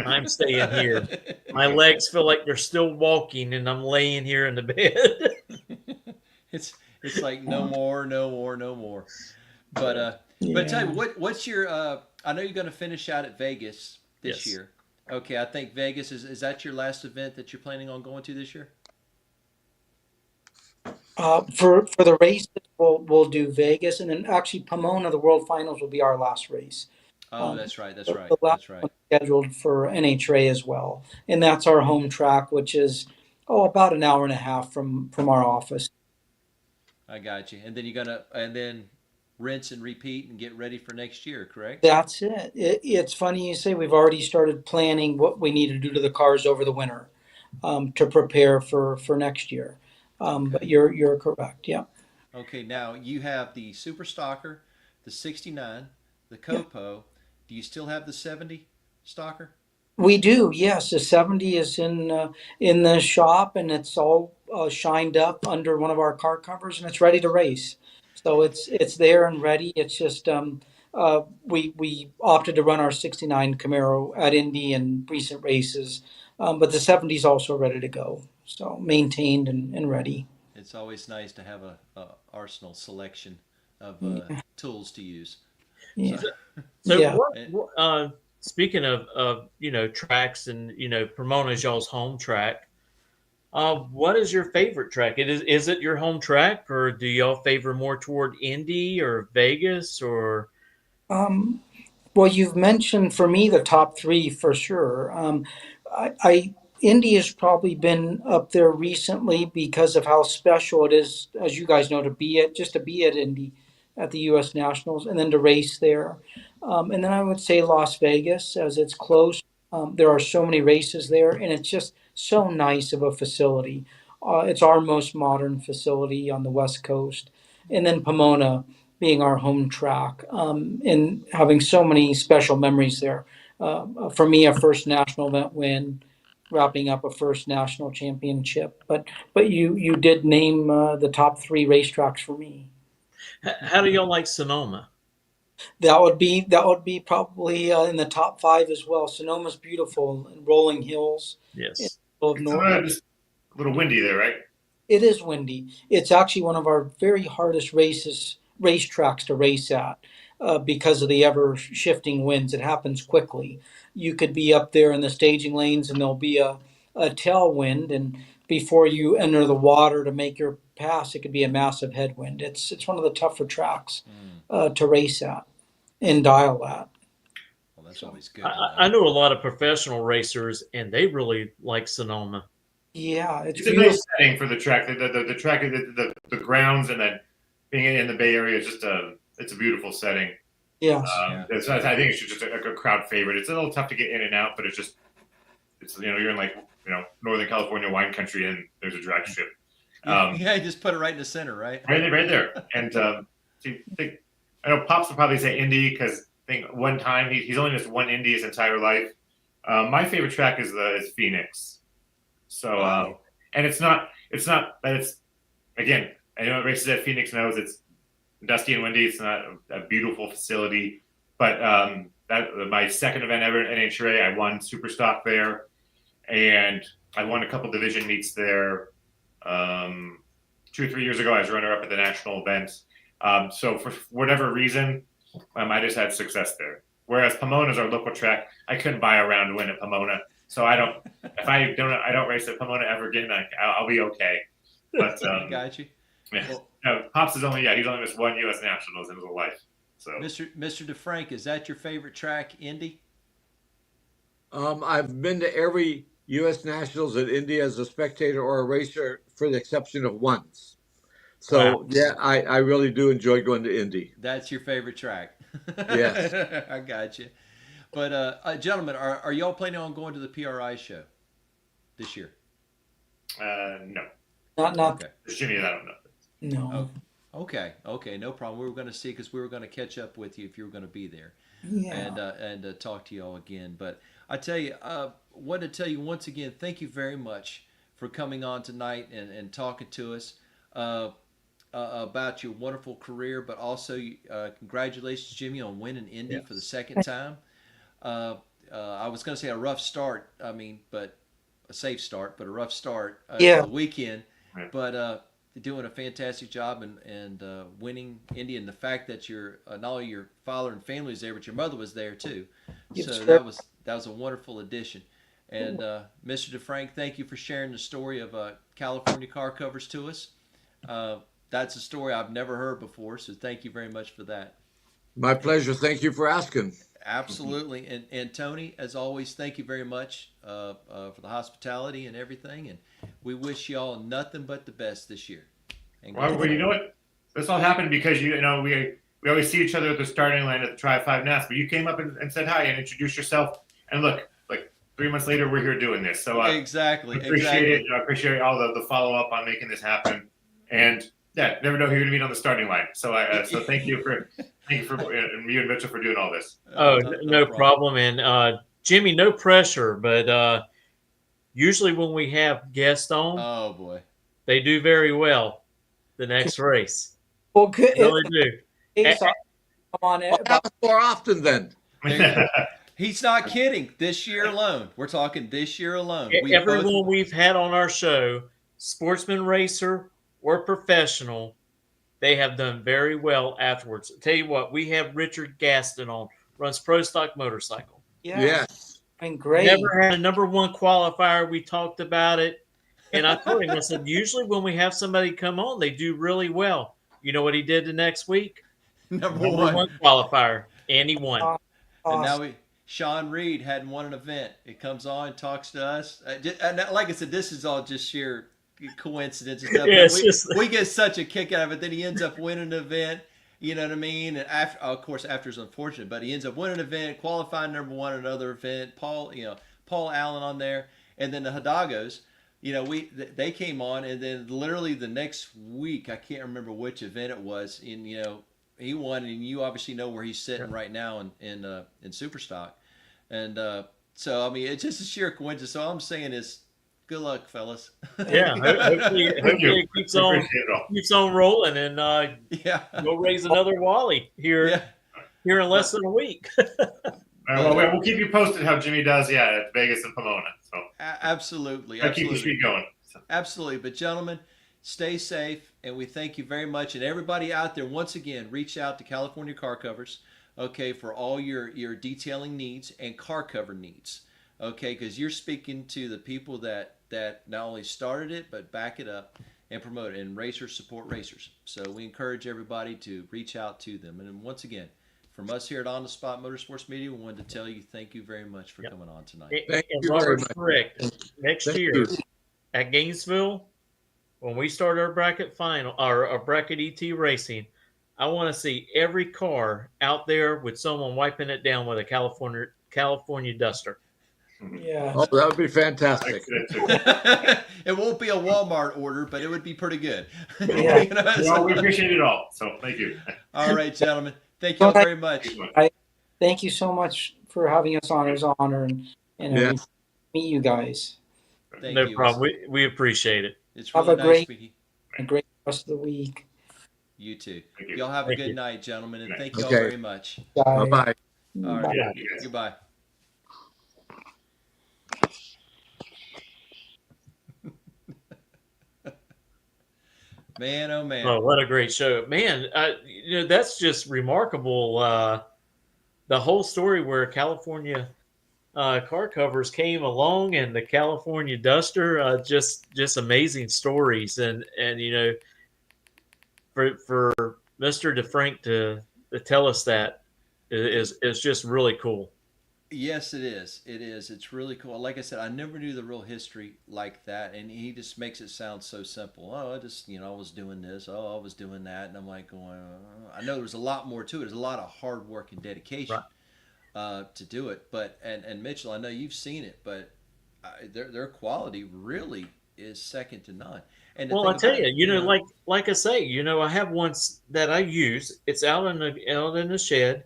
I'm staying here. My legs feel like they're still walking, and I'm laying here in the bed." It's like no more. But tell me, what's your? I know you're going to finish out at Vegas this year. Okay, I think Vegas is that your last event that you're planning on going to this year? For the races, we'll do Vegas, and then actually Pomona, the World Finals, will be our last race. Oh, that's right. That's right. The last That's right. one scheduled for NHRA as well, and that's our home track, which is about an hour and a half from our office. I got you. And then you're gonna and then rinse and repeat and get ready for next year, correct? That's It's funny you say we've already started planning what we need to do to the cars over the winter to prepare for next year. But Okay. you're correct. Yeah. Okay. Now you have the Super Stalker, the 69, the Yeah. Copo. Do you still have the 70 Stalker? We do, yes. The 70 is in the shop, and it's all shined up under one of our car covers, and it's ready to race. So it's there and ready. It's just we opted to run our 69 Camaro at Indy and recent races, but the 70 is also ready to go. So maintained and ready. It's always nice to have a arsenal selection of Yeah, tools to use. So, yeah, So yeah. speaking of tracks and Pomona's y'all's home track, what is your favorite track? Is it your home track, or do y'all favor more toward Indy or Vegas or? Um, Well, you've mentioned for me the top three for sure. I Indy has probably been up there recently because of how special it is, as you guys know, to be at Indy at the U.S. Nationals and then to race there. And then I would say Las Vegas, as it's close. There are so many races there, and it's just so nice of a facility. It's our most modern facility on the West Coast, and then Pomona being our home track, and having so many special memories there. For me, a first national event win, wrapping up a first national championship. But you did name the top three racetracks for me. How do y'all like Sonoma? That would be probably in the top five as well. Sonoma's beautiful and rolling hills in Yes. the middle of It's North. just a little windy there, right? It is windy. It's actually one of our very hardest racetracks to race at because of the ever shifting winds. It happens quickly. You could be up there in the staging lanes and there'll be a tailwind, and before you enter the water to make your pass, it could be a massive headwind. It's one of the tougher tracks mm, to race at and dial at. well, that's So always good to I know. know a lot of professional racers, and they really like Sonoma. yeah, it's It's a beautiful. nice setting for the track. The track, the grounds, and then being in the Bay Area is just it's a beautiful setting. Yes. Yeah. I think it's just a crowd favorite. It's a little tough to get in and out, but it's you're in Northern California wine country, and there's a drag strip. Yeah, just put it right in the center, right? Right there. And I know Pops will probably say Indy because I think one time he's only missed one Indy his entire life. My favorite track is Phoenix. So and it's not that it's again, I know races at Phoenix knows it's dusty and windy. It's not a beautiful facility, but that my second event ever at NHRA, I won Super Stock there, and I won a couple division meets there. 2 or 3 years ago, I was runner-up at the national event. So for whatever reason, I just had success there. Whereas Pomona's our local track, I couldn't buy a round win at Pomona, so I don't. If I don't race at Pomona ever again, I'll be okay. But Got you. yeah. Well, No, Pops is he's only missed one U.S. Nationals in his whole life. So Mr. DeFrank, is that your favorite track, Indy? I've been to every U.S. Nationals at Indy as a spectator or a racer, for the exception of once. So Wow. yeah, I really do enjoy going to Indy. That's your favorite track. Yes. I got you. But gentlemen, are y'all planning on going to the PRI show this year? no, Not Okay. Jimmy, I don't know. no. Okay, no problem. We were going to see because we were going to catch up with you if you were going to be there, Yeah. and talk to you all again. But I tell you, wanted to tell you once again, thank you very much for coming on tonight and talking to us about your wonderful career, but also congratulations, Jimmy, on winning Indy for the second time. I was going to say a rough start. I mean, but a safe start, but a rough start Yeah. for the weekend. Right. But doing a fantastic job and winning Indy, and the fact that your not only your father and family was there, but your mother was there too. Yes, So sir. that was a wonderful addition. And Mr. DeFrank, thank you for sharing the story of California car covers to us. That's a story I've never heard before, so thank you very much for that. My pleasure. Thank you for asking. Absolutely. And Tony, as always, thank you very much for the hospitality and everything. And we wish y'all nothing but the best this year. And Well, you know what? This all happened because we always see each other at the starting line at the Tri-5 NAS, but you came up and said hi and introduced yourself. And look, like 3 months later, we're here doing this. So exactly. Appreciate it. I appreciate all the follow up on making this happen. And yeah, never know who you're going to meet on the starting line. So so thank you for and you and Mitchell for doing all this. Oh, no problem. And Jimmy, no pressure, but usually when we have guests on, oh boy, they do very well the next race. Well, good. They really do. Come on in. More often then. He's not kidding. This year alone, we're talking this year alone. Everyone we've had on our show, sportsman, racer, or professional, they have done very well afterwards. I'll tell you what, we have Richard Gaston on, runs Pro Stock Motorcycle. Yes. And great. Never had a number one qualifier. We talked about it. And I told him, I said, usually when we have somebody come on, they do really well. You know what he did the next week? Number one qualifier. And he won. And now Sean Reed hadn't won an event. He comes on, talks to us. Like I said, this is all just sheer coincidence and stuff. Yeah, we get such a kick out of it. Then he ends up winning an event. You know what I mean? And after is unfortunate, but he ends up winning an event, qualifying number one in another event. Paul Allen on there, and then the Hidalgos. They came on, and then literally the next week, I can't remember which event it was. And he won, and you obviously know where he's sitting right now in Super Stock. And so I mean, it's just a sheer coincidence. So all I'm saying is, good luck, fellas. Yeah, hopefully it keeps on rolling, and we'll raise another Wally here in less than a week. Well, we'll keep you posted how Jimmy does. At Vegas and Pomona. So absolutely, keep the streak going. Absolutely, but gentlemen, stay safe, and we thank you very much. And everybody out there, once again, reach out to California Car Covers, for all your detailing needs and car cover needs. Because you're speaking to the people that not only started it, but back it up and promote it. And racers support racers. So we encourage everybody to reach out to them. And once again, from us here at On the Spot Motorsports Media, we wanted to tell you thank you very much for coming on tonight. And Robert's correct. Next year at Gainesville, when we start our bracket final, our bracket ET racing, I want to see every car out there with someone wiping it down with a California Duster. Yeah. Oh, that would be fantastic. It won't be a Walmart order, but it would be pretty good. Yeah. We appreciate it all. So thank you. All right, gentlemen. Thank you all very much. Thank you so much for having us on. It was an honor and meet you guys. No problem. We apprate it. It's really a great rest of the week. You too. Y'all have a good night, gentlemen, and thank you all very much. Bye-bye. All right. Goodbye. Man, oh man! Oh, what a great show, man! That's just remarkable. The whole story where California car covers came along and the California Duster, just amazing stories, and for Mr. DeFrank to tell us that is just really cool. Yes, it is. It is. It's really cool. Like I said, I never knew the real history like that, and he just makes it sound so simple. Oh, I just, I was doing this. Oh, I was doing that, and I'm like going. I know there's a lot more to it. There's a lot of hard work and dedication to do it. But and Mitchell, I know you've seen it, but their quality really is second to none. And well, I tell you, like I say, I have one that I use. It's out in the shed.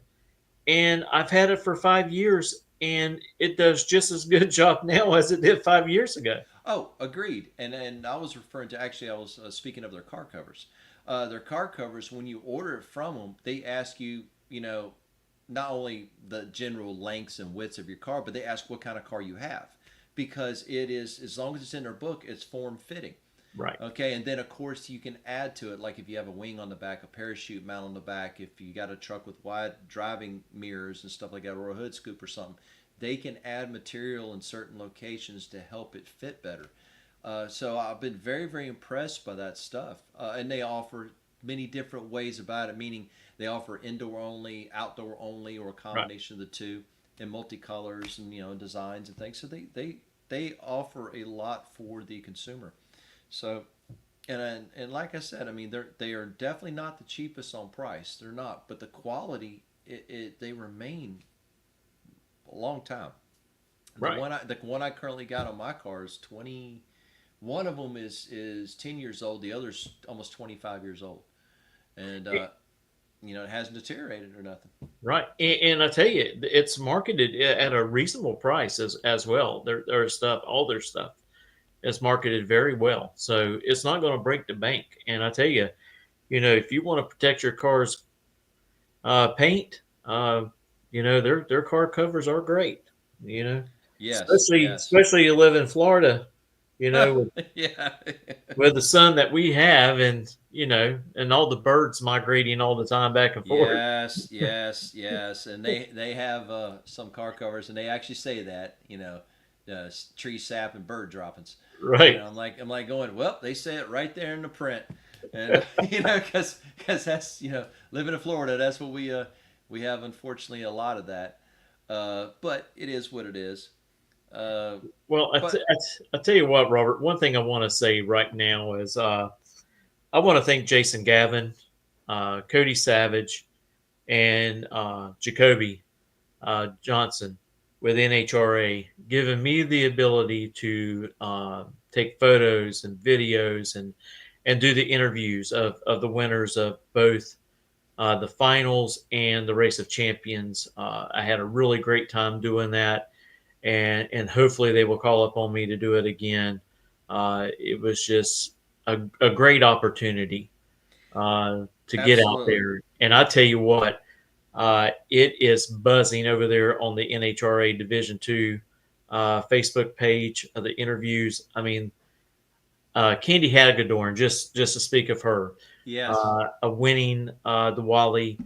And I've had it for 5 years, and it does just as good a job now as it did 5 years ago. Oh, agreed. And I was referring to, actually, I was speaking of their car covers. Their car covers, when you order it from them, they ask you, not only the general lengths and widths of your car, but they ask what kind of car you have. Because it is, as long as it's in their book, it's form-fitting. Right. Okay, and then of course you can add to it, like if you have a wing on the back, a parachute mount on the back, if you got a truck with wide driving mirrors and stuff like that, or a hood scoop or something, they can add material in certain locations to help it fit better. So I've been very, very impressed by that stuff. And they offer many different ways about it, meaning they offer indoor only, outdoor only, or a combination of the two, and multicolors and designs and things. So they offer a lot for the consumer. So and like I said, I mean they are definitely not the cheapest on price. They're not, but the quality they remain a long time. Right. The one I currently got on my car is 20. One of them is 10 years old. The other's almost 25 years old, and it hasn't deteriorated or nothing. Right, and I tell you, it's marketed at a reasonable price as well. Their stuff, all their stuff, is marketed very well, so it's not going to break the bank. And I tell you, if you want to protect your car's paint, their car covers are great. Yes, especially you live in Florida, with, yeah, with the sun that we have, and and all the birds migrating all the time back and forth. yes, and they have some car covers, and they actually say that tree sap and bird droppings. Right. I'm like going, well, they say it right there in the print, and because that's living in Florida, that's what we have, unfortunately, a lot of that, but it is what it is. Well, I tell you what, Robert. One thing I want to say right now is I want to thank Jason Gavin, Cody Savage, and Jacoby Johnson with NHRA, giving me the ability to take photos and videos and do the interviews of the winners of both the finals and the Race of Champions. I had a really great time doing that. And hopefully they will call upon me to do it again. It was just a great opportunity to get out there. And I tell you what, it is buzzing over there on the NHRA Division II Facebook page of the interviews. I mean, Candy Hagedorn, just to speak of her, yes, winning the Wally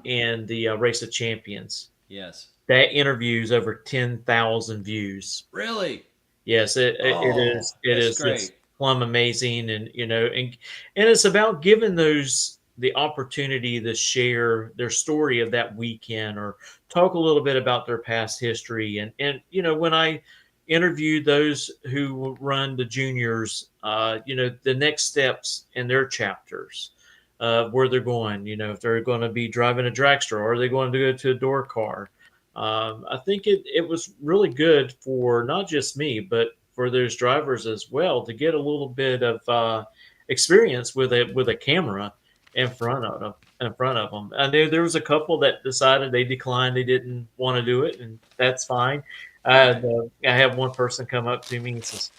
and the Race of Champions. Yes. That interview is over 10,000 views. Really? Yes, it is. It is great. Just plumb amazing, and and it's about giving those the opportunity to share their story of that weekend or talk a little bit about their past history. And when I interviewed those who run the juniors, the next steps in their chapters. Where they're going, if they're going to be driving a dragster, or are they going to go to a door car? I think it was really good for not just me, but for those drivers as well, to get a little bit of experience with a camera in front of them. I knew there was a couple that decided they declined; they didn't want to do it, and that's fine. I had one person come up to me and says,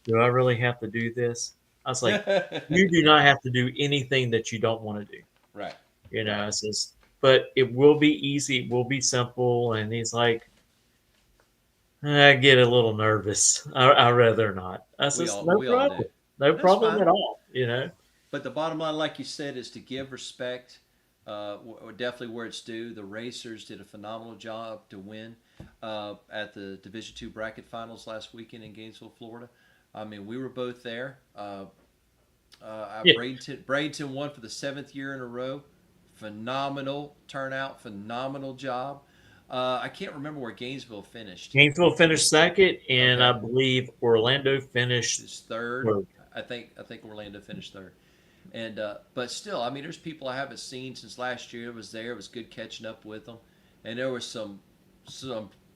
"Do I really have to do this?" I was like, "You do not have to do anything that you don't want to do." Right. I says, but it will be easy. It will be simple. And he's like, I get a little nervous. I'd rather not. I says, no problem. No problem at all, But the bottom line, like you said, is to give respect, definitely where it's due. The racers did a phenomenal job to win at the Division II bracket finals last weekend in Gainesville, Florida. I mean, we were both there. Bradenton won for the 7th year in a row. Phenomenal turnout, phenomenal job. I can't remember where Gainesville finished. Gainesville finished second, and I believe Orlando finished third. I think Orlando finished third. And but still, I mean, there's people I haven't seen since last year. It was there. It was good catching up with them, and there was some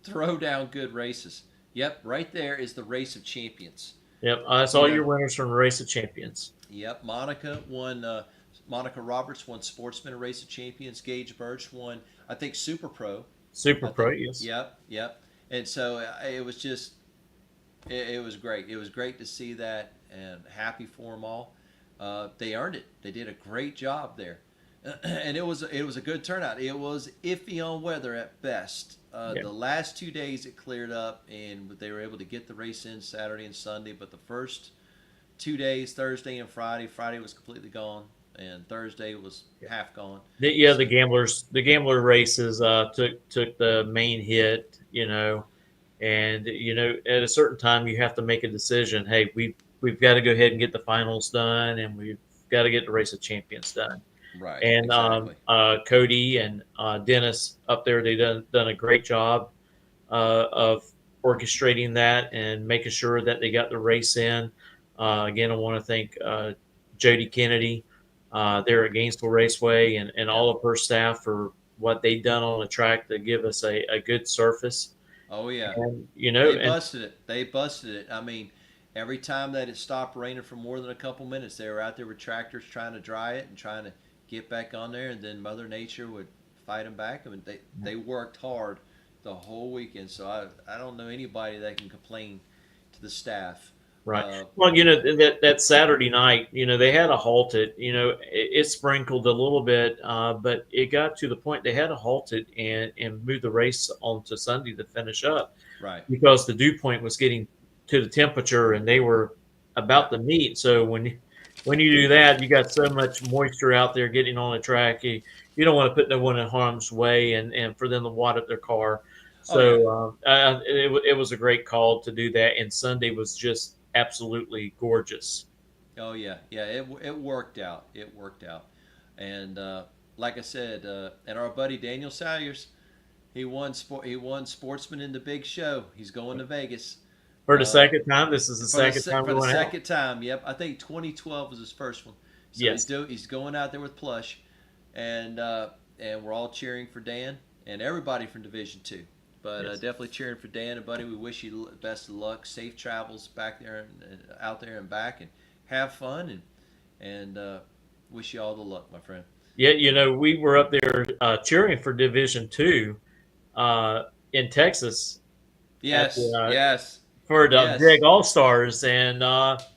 throwdown good races. Yep, right there is the Race of Champions. Yep, that's all your winners from the Race of Champions. Yep, Monica won. Monica Roberts won Sportsman Race of Champions. Gage Birch won, I think, Super Pro. Yes. Yep. And so it was just, it was great. It was great to see that, and happy for them all. They earned it. They did a great job there, and it was a good turnout. It was iffy on weather at best. The last 2 days it cleared up, and they were able to get the race in Saturday and Sunday. But the first 2 days, Thursday and Friday was completely gone. And Thursday was half gone. The gambler races took the main hit, and at a certain time you have to make a decision. Hey, we've got to go ahead and get the finals done, and got to get the Race of Champions done. Right. And Exactly. Cody and Dennis up there, they done a great job of orchestrating that and making sure that they got the race in. Again, I want to thank Jody Kennedy there at Gainesville Raceway and all of her staff for what they've done on the track to give us a good surface. Oh yeah. And They busted it. They busted it. I mean, every time that it stopped raining for more than a couple minutes, they were out there with tractors trying to dry it and trying to get back on there, and then Mother Nature would fight them back. I mean, they worked hard the whole weekend, so I don't know anybody that can complain to the staff. Right. Well, that Saturday night, they had to halt it. It sprinkled a little bit, but it got to the point they had to halt it and move the race on to Sunday to finish up. Right. Because the dew point was getting to the temperature and they were about to meet. So when you do that, you got so much moisture out there getting on the track. You don't want to put no one in harm's way and for them to wad up their car. So it was a great call to do that. And Sunday was just absolutely gorgeous. Oh yeah, it worked out. It worked out, and like I said, and our buddy Daniel Salyers, he won Sportsman in the Big Show. He's going to Vegas for the second time. This is the second time for the second time. Yep, I think 2012 was his first one. So yes, he's going out there with Plush, and we're all cheering for Dan and everybody from Division II. But yes, definitely cheering for Dan and buddy. We wish you the best of luck, safe travels back there and out there and back, and have fun and wish you all the luck, my friend. Yeah, we were up there cheering for Division II in Texas. Yes, yes. For the big All Stars and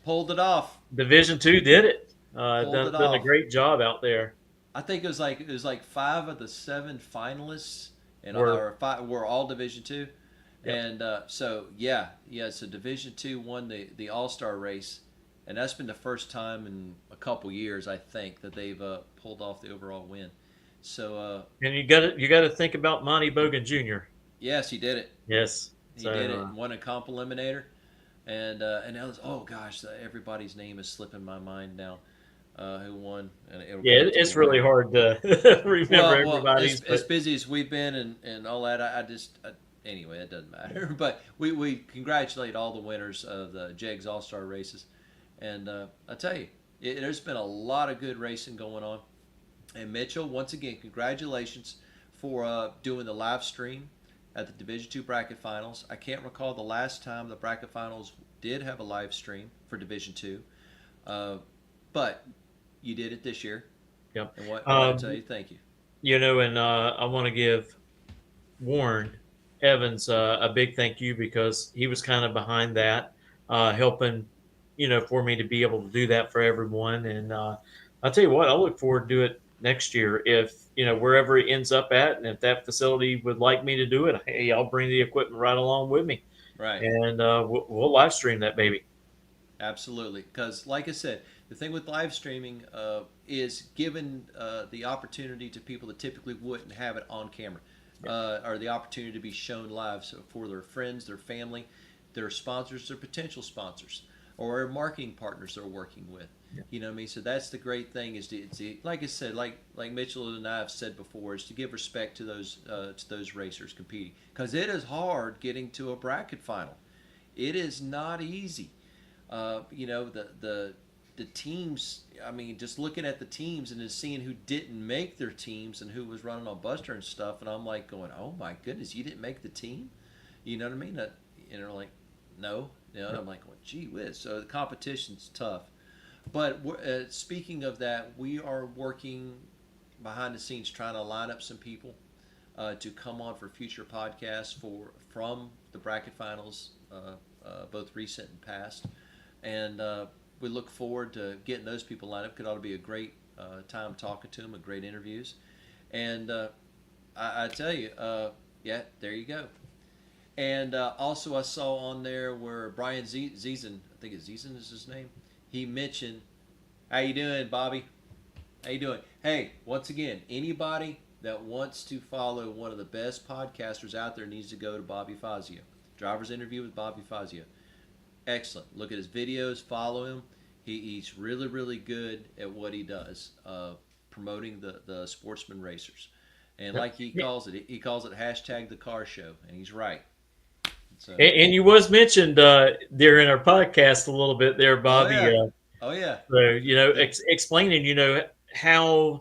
pulled it off. Division II did it. Done a great job out there. I think it was like 5 of the 7 finalists. And we're all Division II, yep. And so Division II won the All-Star race, and that's been the first time in a couple years, I think, that they've pulled off the overall win. So and you got to think about Monty Bogan Jr. Yes, he did it. Yes, he did it. Won a comp eliminator, and that was, oh gosh, everybody's name is slipping my mind now. Who won? And it's really hard to remember everybody's. As busy as we've been and all that, anyway, it doesn't matter. But we congratulate all the winners of the JEGS All-Star races. And I tell you, there's been a lot of good racing going on. And Mitchell, once again, congratulations for doing the live stream at the Division II Bracket Finals. I can't recall the last time the Bracket Finals did have a live stream for Division II. But you did it this year. Yep. And what I tell you, thank you. And I want to give Warren Evans a big thank you because he was kind of behind that, helping, for me to be able to do that for everyone. And I'll tell you what, I look forward to it next year. If, wherever it ends up at, and if that facility would like me to do it, hey, I'll bring the equipment right along with me. Right. And we'll live stream that baby. Absolutely. Because like I said, the thing with live streaming is giving the opportunity to people that typically wouldn't have it on camera, or the opportunity to be shown live, so for their friends, their family, their sponsors, their potential sponsors, or marketing partners they're working with. Yeah. You know what I mean? So that's the great thing is to like I said, like Mitchell and I have said before, is to give respect to those racers competing, because it is hard getting to a bracket final. It is not easy. The teams, I mean, just looking at the teams and just seeing who didn't make their teams and who was running on Buster and stuff, and I'm like going, oh my goodness, you didn't make the team? You know what I mean? Like, no. And I'm like, well, gee whiz. So the competition's tough. But speaking of that, we are working behind the scenes trying to line up some people to come on for future podcasts from the bracket finals, both recent and past. And we look forward to getting those people lined up. It ought to be a great time talking to them, and great interviews. And I tell you, there you go. And also I saw on there where Brian Ziesen, I think it's Ziesen is his name, he mentioned, how you doing, Bobby? How you doing? Hey, once again, anybody that wants to follow one of the best podcasters out there needs to go to Bobby Fazio. Driver's Interview with Bobby Fazio. Excellent. Look at his videos, follow him. He's really, really good at what he does, promoting the sportsman racers. And like he calls it hashtag the car show, and he's right. So, and you was mentioned during our podcast a little bit there, Bobby. Oh yeah. So explaining, how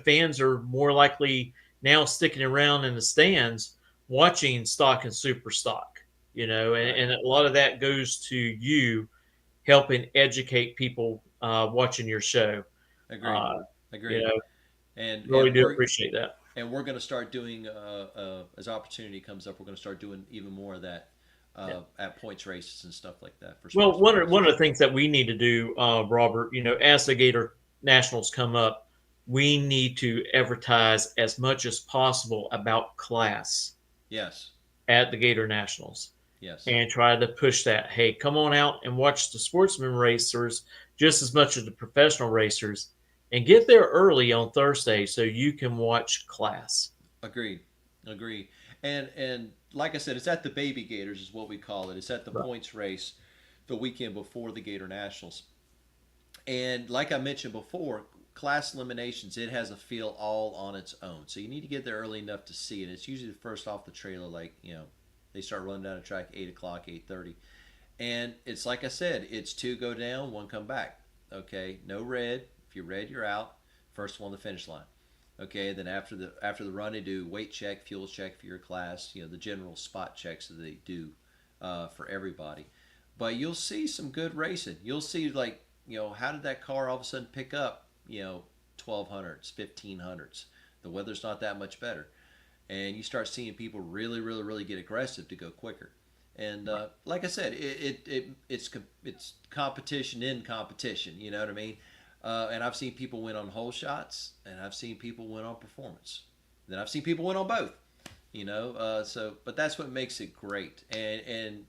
fans are more likely now sticking around in the stands watching stock and super stock. And a lot of that goes to you helping educate people watching your show. Agreed. And really do appreciate that. And we're going to start doing, as opportunity comes up, we're going to start doing even more of that at points races and stuff like that. Well, one of the things that we need to do, Robert, as the Gator Nationals come up, we need to advertise as much as possible about class. Yes. At the Gator Nationals. Yes. And try to push that. Hey, come on out and watch the sportsman racers just as much as the professional racers, and get there early on Thursday so you can watch class. Agreed. And like I said, it's at the Baby Gators is what we call it. It's at the points race the weekend before the Gator Nationals. And like I mentioned before, class eliminations, it has a feel all on its own. So you need to get there early enough to see it. It's usually the first off the trailer, they start running down the track 8 o'clock, 8:30. And it's like I said, it's 2 go down, 1 come back. Okay, no red. If you're red, you're out. First one to the finish line. Okay, then after the run, they do weight check, fuel check for your class. The general spot checks that they do for everybody. But you'll see some good racing. You'll see how did that car all of a sudden pick up 1200s, 1500s. The weather's not that much better, and you start seeing people really, really, really get aggressive to go quicker. And like I said, it's competition in competition. You know what I mean? And I've seen people win on hole shots, and I've seen people win on performance. Then I've seen people win on both. But that's what makes it great. And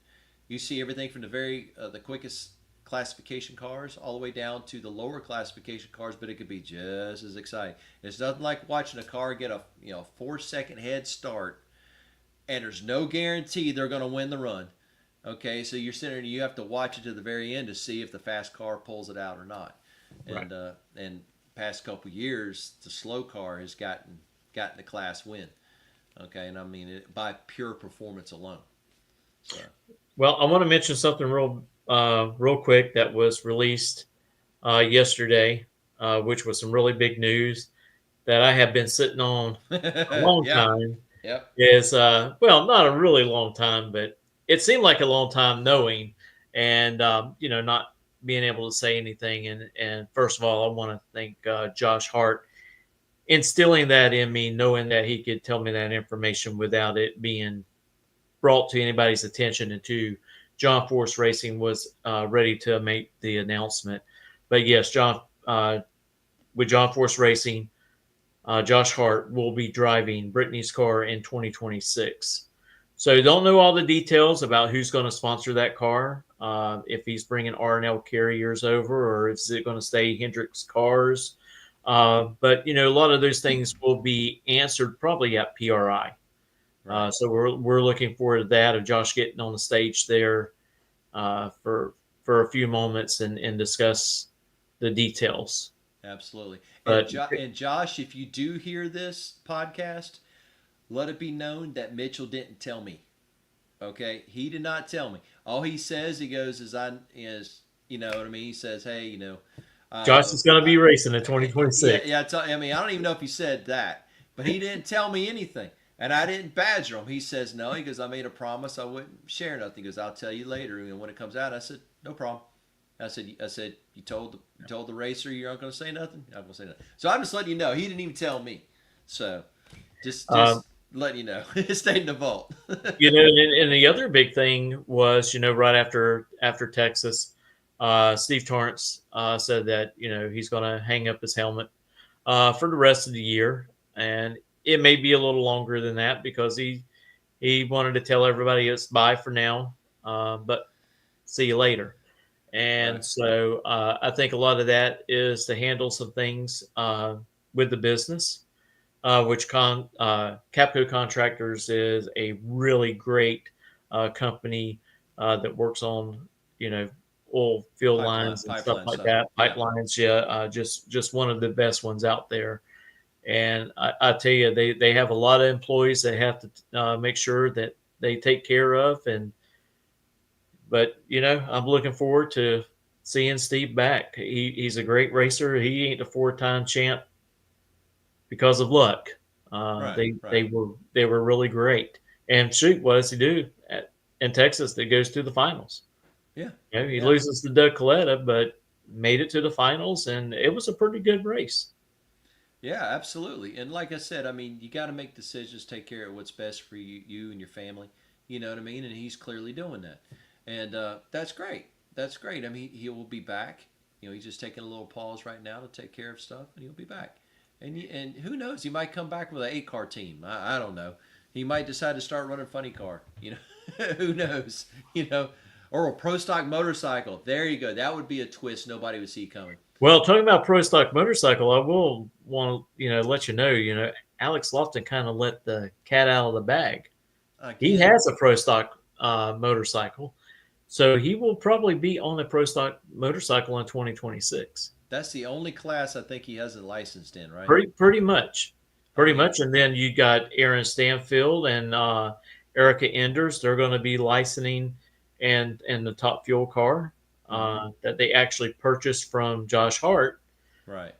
you see everything from the quickest classification cars all the way down to the lower classification cars, but it could be just as exciting. It's nothing like watching a car get a 4-second head start, and there's no guarantee they're going to win the run. Okay, so you're sitting there and you have to watch it to the very end to see if the fast car pulls it out or not. And and past couple years, the slow car has gotten the class win. Okay, and I mean by pure performance alone. So. Well, I want to mention something real quick that was released yesterday, which was some really big news that I have been sitting on a long time. Yep. Is not a really long time, but it seemed like a long time knowing, and not being able to say anything. And first of all, I want to thank Josh Hart instilling that in me, knowing that he could tell me that information without it being brought to anybody's attention, and to John Force Racing was ready to make the announcement. But yes, with John Force Racing, Josh Hart will be driving Brittany's car in 2026. So don't know all the details about who's going to sponsor that car, if he's bringing R&L carriers over, or is it going to stay Hendrick's cars. But, a lot of those things will be answered probably at PRI. So we're looking forward to that, of Josh getting on the stage there for a few moments and discuss the details. Absolutely. But, and Josh, if you do hear this podcast, let it be known that Mitchell didn't tell me. Okay, he did not tell me. All he says, he goes, you know what I mean? He says, hey, Josh is going to be racing in 2026. Yeah. I don't even know if he said that, but he didn't tell me anything. And I didn't badger him. He says no. He goes, I made a promise I wouldn't share nothing. He goes, I'll tell you later. And when it comes out, I said, no problem. I said, you told the racer you're not going to say nothing? I'm not going to say nothing. So I'm just letting you know. He didn't even tell me. So just letting you know. It stayed in the vault. And the other big thing was, right after Texas, Steve Torrance said that, he's going to hang up his helmet for the rest of the year. And it may be a little longer than that, because he wanted to tell everybody it's bye for now, but see you later. And so I think a lot of that is to handle some things with the business, which Capco Contractors is a really great company that works on, oil field Pipeline- lines and stuff pipeline like stuff. that. Yeah. Pipelines, just one of the best ones out there. And I tell you, they have a lot of employees they have to make sure that they take care of. But I'm looking forward to seeing Steve back. He's a great racer. He ain't a 4-time champ because of luck. They were really great. And shoot, what does he do in Texas that goes to the finals? Yeah. He loses to Doug Coletta, but made it to the finals, and it was a pretty good race. Yeah, absolutely. And like I said, I mean, you got to make decisions, take care of what's best for you and your family. You know what I mean? And he's clearly doing that. And that's great. That's great. I mean, he will be back. He's just taking a little pause right now to take care of stuff, and he'll be back. And who knows? He might come back with an 8-car team. I don't know. He might decide to start running funny car. Who knows? Or a pro stock motorcycle. There you go. That would be a twist nobody would see coming. Well, talking about pro stock motorcycle, I will want to let you know. Alex Lofton kind of let the cat out of the bag. He has a pro stock motorcycle, so he will probably be on a pro stock motorcycle in 2026. That's the only class I think he hasn't licensed in, right? Pretty much. And then you got Aaron Stanfield and Erica Enders. They're going to be licensing and the Top Fuel car that they actually purchased from Josh Hart. Right.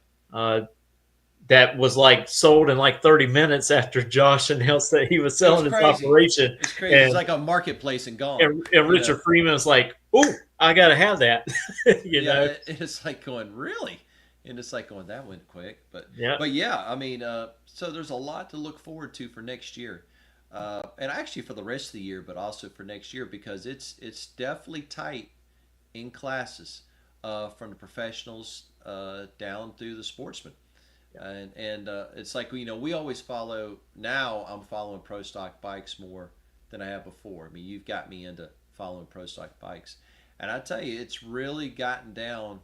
That was sold in 30 minutes after Josh announced that he was selling his operation. It's crazy. It's like a marketplace and gone. And Richard Freeman was like, "Oh, I got to have that." It's like going, really? And it's like going, that went quick. But I mean, so there's a lot to look forward to for next year. And actually for the rest of the year, but also for next year, because it's definitely tight in classes from the professionals down through the sportsmen. And it's like, we always follow. Now I'm following pro stock bikes more than I have before. I mean, you've got me into following pro stock bikes, and I tell you, it's really gotten down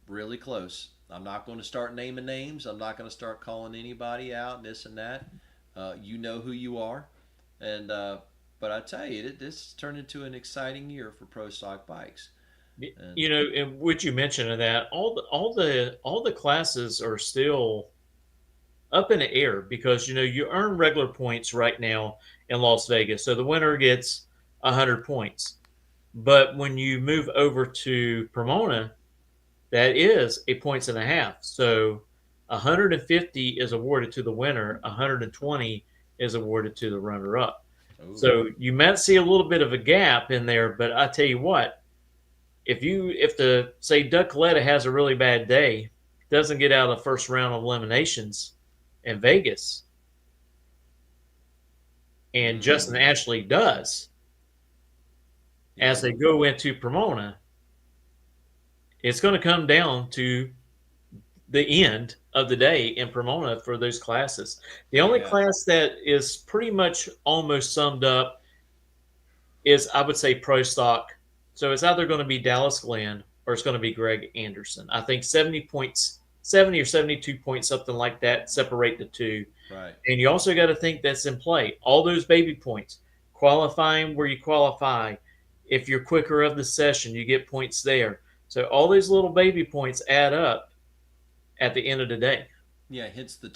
really close. I'm not going to start naming names. I'm not going to start calling anybody out and this and that. You know who you are, and but I tell you, this turned into an exciting year for pro stock bikes. And what you mentioned of that, all the classes are still up in the air because you earn regular points right now in Las Vegas, so the winner gets 100 points. But when you move over to Pomona, that is a points and a half. So 150 is awarded to the winner, 120 is awarded to the runner-up. Ooh. So you might see a little bit of a gap in there, but I tell you what, if say Doug Coletta has a really bad day, doesn't get out of the first round of eliminations in Vegas, and Justin Ashley does, as they go into Pomona, it's going to come down to the end of the day in Pomona for those classes. The only class that is pretty much almost summed up is, I would say, pro stock. So it's either going to be Dallas Glenn or it's going to be Greg Anderson. I think 70 points, 70 or 72 points, something like that, separate the two. Right. And you also got to think that's in play. All those baby points, qualifying where you qualify. If you're quicker of the session, you get points there. So all these little baby points add up at the end of the day. Yeah, hence the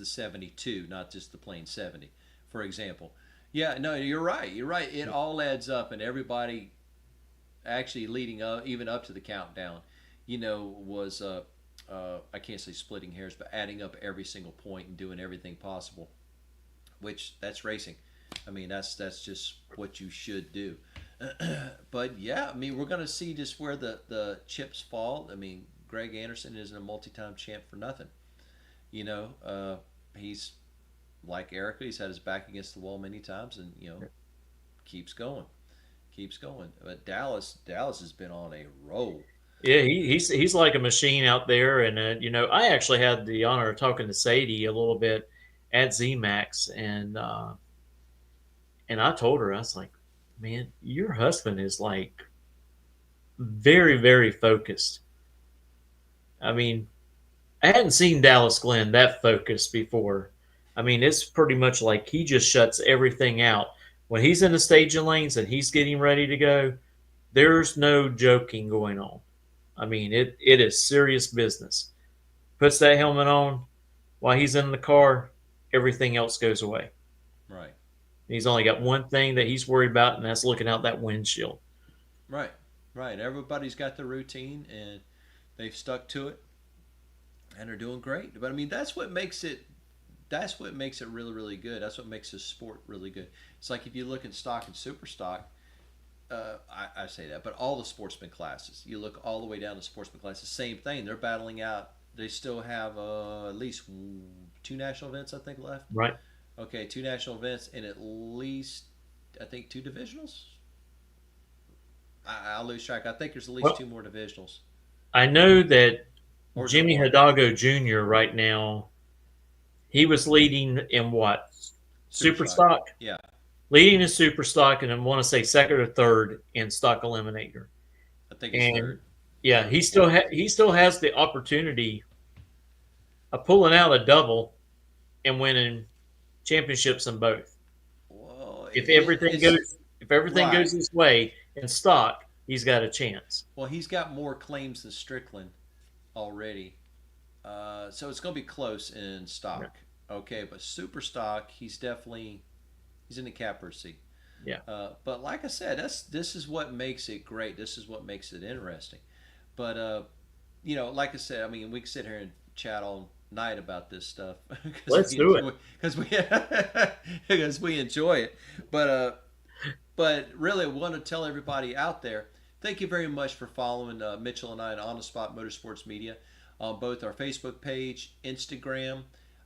72, not just the plain 70, for example. Yeah, no, you're right. It all adds up, and everybody actually leading up, even up to the countdown, was I can't say splitting hairs, but adding up every single point and doing everything possible, which that's racing. I mean, that's just what you should do. But yeah, I mean, we're going to see just where the chips fall. I mean, Greg Anderson isn't a multi-time champ for nothing. He's like Erica. He's had his back against the wall many times, and keeps going. But Dallas has been on a roll. Yeah, he's like a machine out there. And I actually had the honor of talking to Sadie a little bit at ZMAX, and I told her, I was like, man, your husband is like very, very focused. I mean, I hadn't seen Dallas Glenn that focused before. I mean, it's pretty much like he just shuts everything out. When he's in the staging lanes and he's getting ready to go, there's no joking going on. I mean, it is serious business. Puts that helmet on while he's in the car, everything else goes away. Right. He's only got one thing that he's worried about, and that's looking out that windshield. Right. Right. Everybody's got their routine and they've stuck to it and they're doing great. But I mean, that's what makes it. That's what makes it really, really good. That's what makes this sport really good. It's like if you look at stock and super stock, I say that, but all the sportsman classes, you look all the way down to sportsman classes, same thing. They're battling out. They still have at least 2 national events, I think, left. Right. Okay, 2 national events and at least, I think, 2 divisionals. I'll lose track. I think there's at least 2 more divisionals. I know that Or Jimmy Hidalgo Jr. right now, he was leading in what? Super stock? Yeah. Leading in super stock, and I want to say second or third in stock eliminator. I think he's third. Yeah, he still has the opportunity of pulling out a double and winning championships in both. Well, if everything goes his way in stock, he's got a chance. Well, he's got more claims than Strickland already, so it's going to be close in stock. Yeah. Okay, but super stock, he's in the catbird seat. Yeah. But like I said, this is what makes it great. This is what makes it interesting. But like I said, I mean, we can sit here and chat all night about this stuff. Let's do it because we enjoy it. But really, I want to tell everybody out there, thank you very much for following Mitchell and I at On the Spot Motorsports Media on both our Facebook page, Instagram,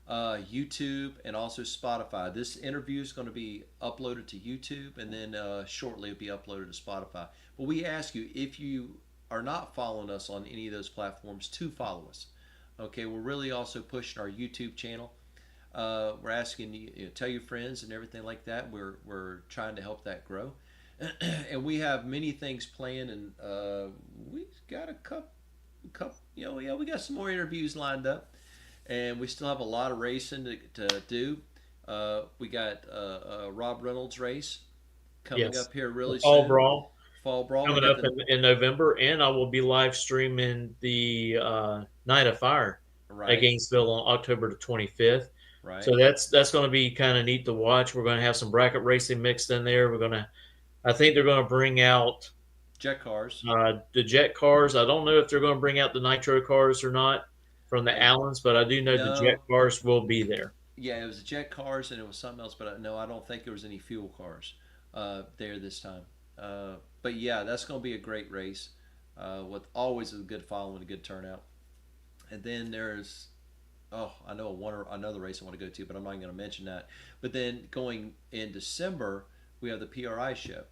YouTube, and also Spotify. This interview is going to be uploaded to YouTube, and then shortly it'll be uploaded to Spotify. But we ask you, if you are not following us on any of those platforms, to follow us. Okay, we're really also pushing our YouTube channel. We're asking you, tell your friends and everything like that. We're trying to help that grow, and we have many things planned, and we got a couple. We got some more interviews lined up. And we still have a lot of racing to do. We got a Rob Reynolds race coming up here really soon. Fall Brawl. Coming up in November. And I will be live streaming the Night of Fire at Gainesville on October the 25th. Right. So that's going to be kind of neat to watch. We're going to have some bracket racing mixed in there. I think they're going to bring out jet cars. The jet cars. I don't know if they're going to bring out the nitro cars or not from the Allens, but I do know the jet cars will be there. Yeah, it was the jet cars and it was something else, but no, I don't think there was any fuel cars there this time. But yeah, that's going to be a great race with always a good following, a good turnout. And then there's, I know another race I want to go to, but I'm not going to mention that. But then going in December, we have the PRI show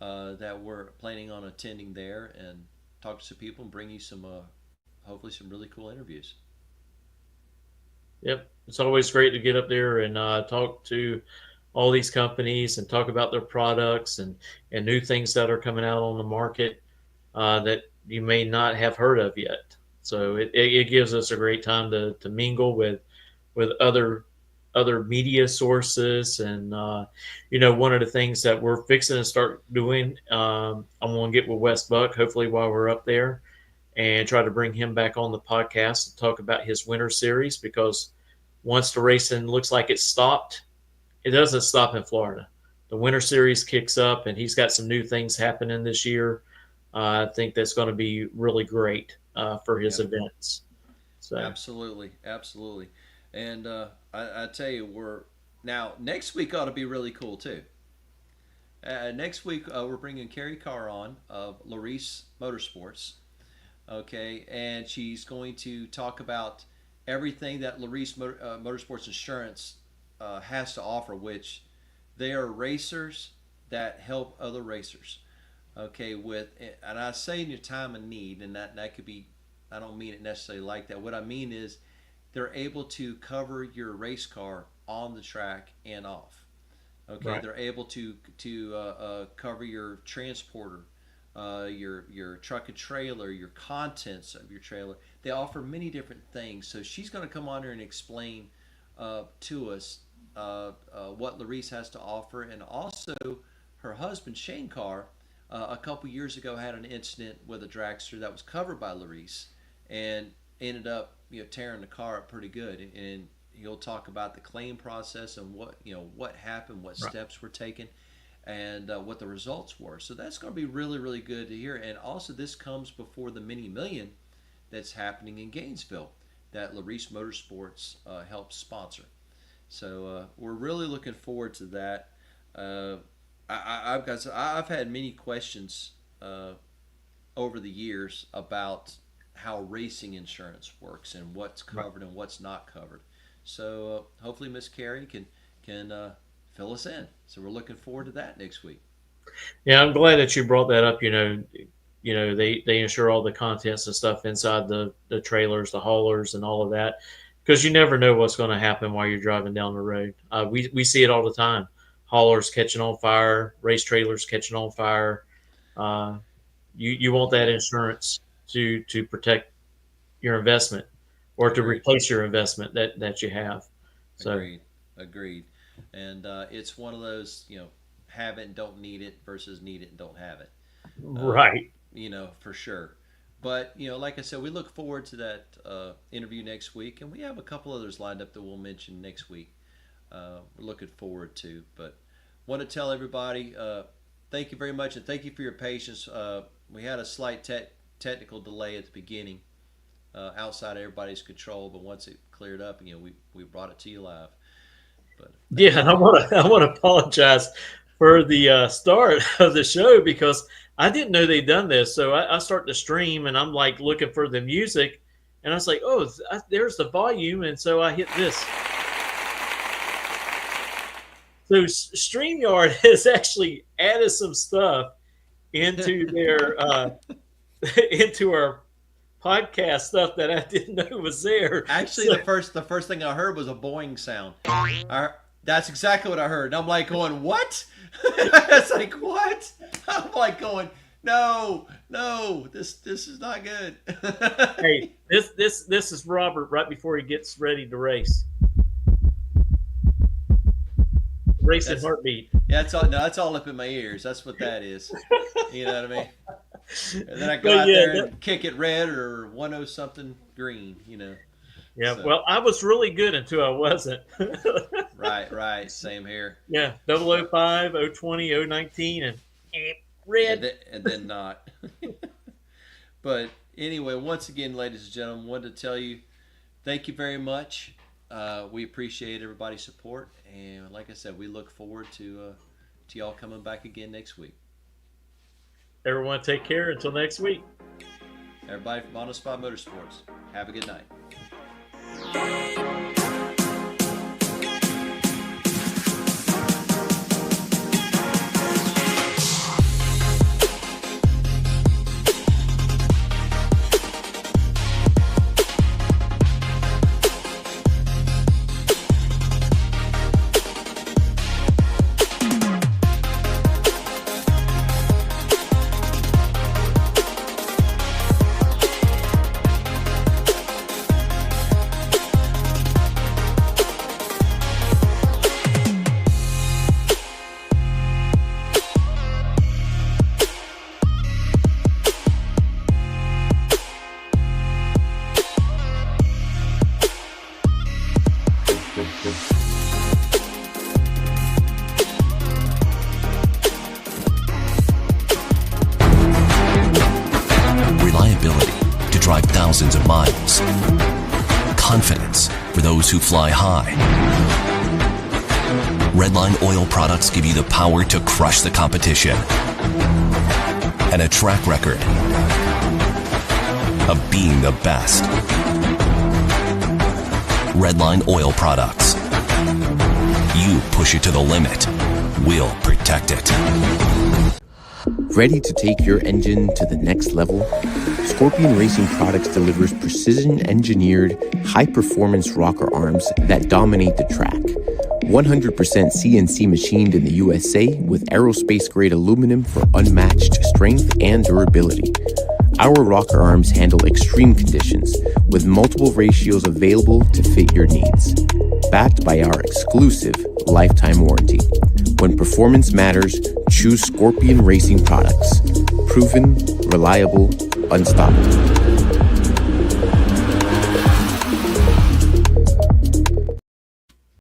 that we're planning on attending there and talk to some people and bring you some hopefully some really cool interviews. Yep. It's always great to get up there and talk to all these companies and talk about their products and new things that are coming out on the market that you may not have heard of yet. So it gives us a great time to mingle with other media sources. And, one of the things that we're fixing to start doing, I'm going to get with Wes Buck, hopefully while we're up there, and try to bring him back on the podcast to talk about his winter series, because once the racing looks like it stopped, it doesn't stop in Florida. The winter series kicks up, and he's got some new things happening this year. I think that's going to be really great for his events. So absolutely. And I tell you, next week ought to be really cool too. Next week we're bringing Carrie Carr on of Larice Motorsports. Okay, and she's going to talk about everything that Larice Motorsports Insurance has to offer, which they are racers that help other racers. Okay, and I say in your time of need, and that could be, I don't mean it necessarily like that. What I mean is they're able to cover your race car on the track and off. Okay, right. They're able to cover your transporter, your truck and trailer, your contents of your trailer. They offer many different things. So she's going to come on here and explain to us what Larice has to offer, and also her husband Shane Carr a couple years ago had an incident with a dragster that was covered by Larice and ended up tearing the car up pretty good. And he'll talk about the claim process and what happened, what steps were taken, and what the results were. So that's going to be really, really good to hear. And also, this comes before the mini million that's happening in Gainesville that Larice Motorsports helps sponsor. So we're really looking forward to that. I've had many questions over the years about how racing insurance works and what's covered and what's not covered. So hopefully Miss Carrie can fill us in. So we're looking forward to that next week. Yeah, I'm glad that you brought that up. They insure all the contents and stuff inside the trailers, the haulers, and all of that, because you never know what's going to happen while you're driving down the road. We see it all the time. Haulers catching on fire, race trailers catching on fire. You want that insurance to protect your investment or to replace your investment that you have. So Agreed. And it's one of those, have it and don't need it versus need it and don't have it. Right. For sure. But, like I said, we look forward to that interview next week, and we have a couple others lined up that we'll mention next week. We're looking forward to. But want to tell everybody, thank you very much, and thank you for your patience. We had a slight technical delay at the beginning, outside of everybody's control, but once it cleared up, we brought it to you live. But yeah, and I want to apologize for the start of the show, because I didn't know they'd done this. So I start to stream, and I'm like looking for the music, and I was like, oh, there's the volume, and so I hit this. So StreamYard has actually added some stuff into their into our podcast stuff that I didn't know was there. Actually, the first thing I heard was a boing sound. That's exactly what I heard. And I'm like going, what? It's like, what? I'm like going, no, this is not good. Hey, this is Robert right before he gets ready to race. Racing heartbeat. Yeah, that's all up in my ears. That's what that is. You know what I mean? And then I go out there and kick it red or 10 something green, Yeah, so. Well, I was really good until I wasn't. Right. Same here. Yeah, 005, 020, 019, and red. And then not. But anyway, once again, ladies and gentlemen, wanted to tell you thank you very much. We appreciate everybody's support. And like I said, we look forward to y'all coming back again next week. Everyone take care until next week. Everybody from On the Spot Motorsports, have a good night. Reliability to drive thousands of miles. Confidence for those who fly high. Redline oil products give you the power to crush the competition. And a track record of being the best. Redline oil products. You push it to the limit, we'll protect it. Ready to take your engine to the next level? Scorpion Racing Products delivers precision-engineered, high-performance rocker arms that dominate the track. 100% CNC machined in the USA with aerospace-grade aluminum for unmatched strength and durability. Our rocker arms handle extreme conditions with multiple ratios available to fit your needs. Backed by our exclusive lifetime warranty. When performance matters, choose Scorpion Racing products. Proven, reliable, unstoppable.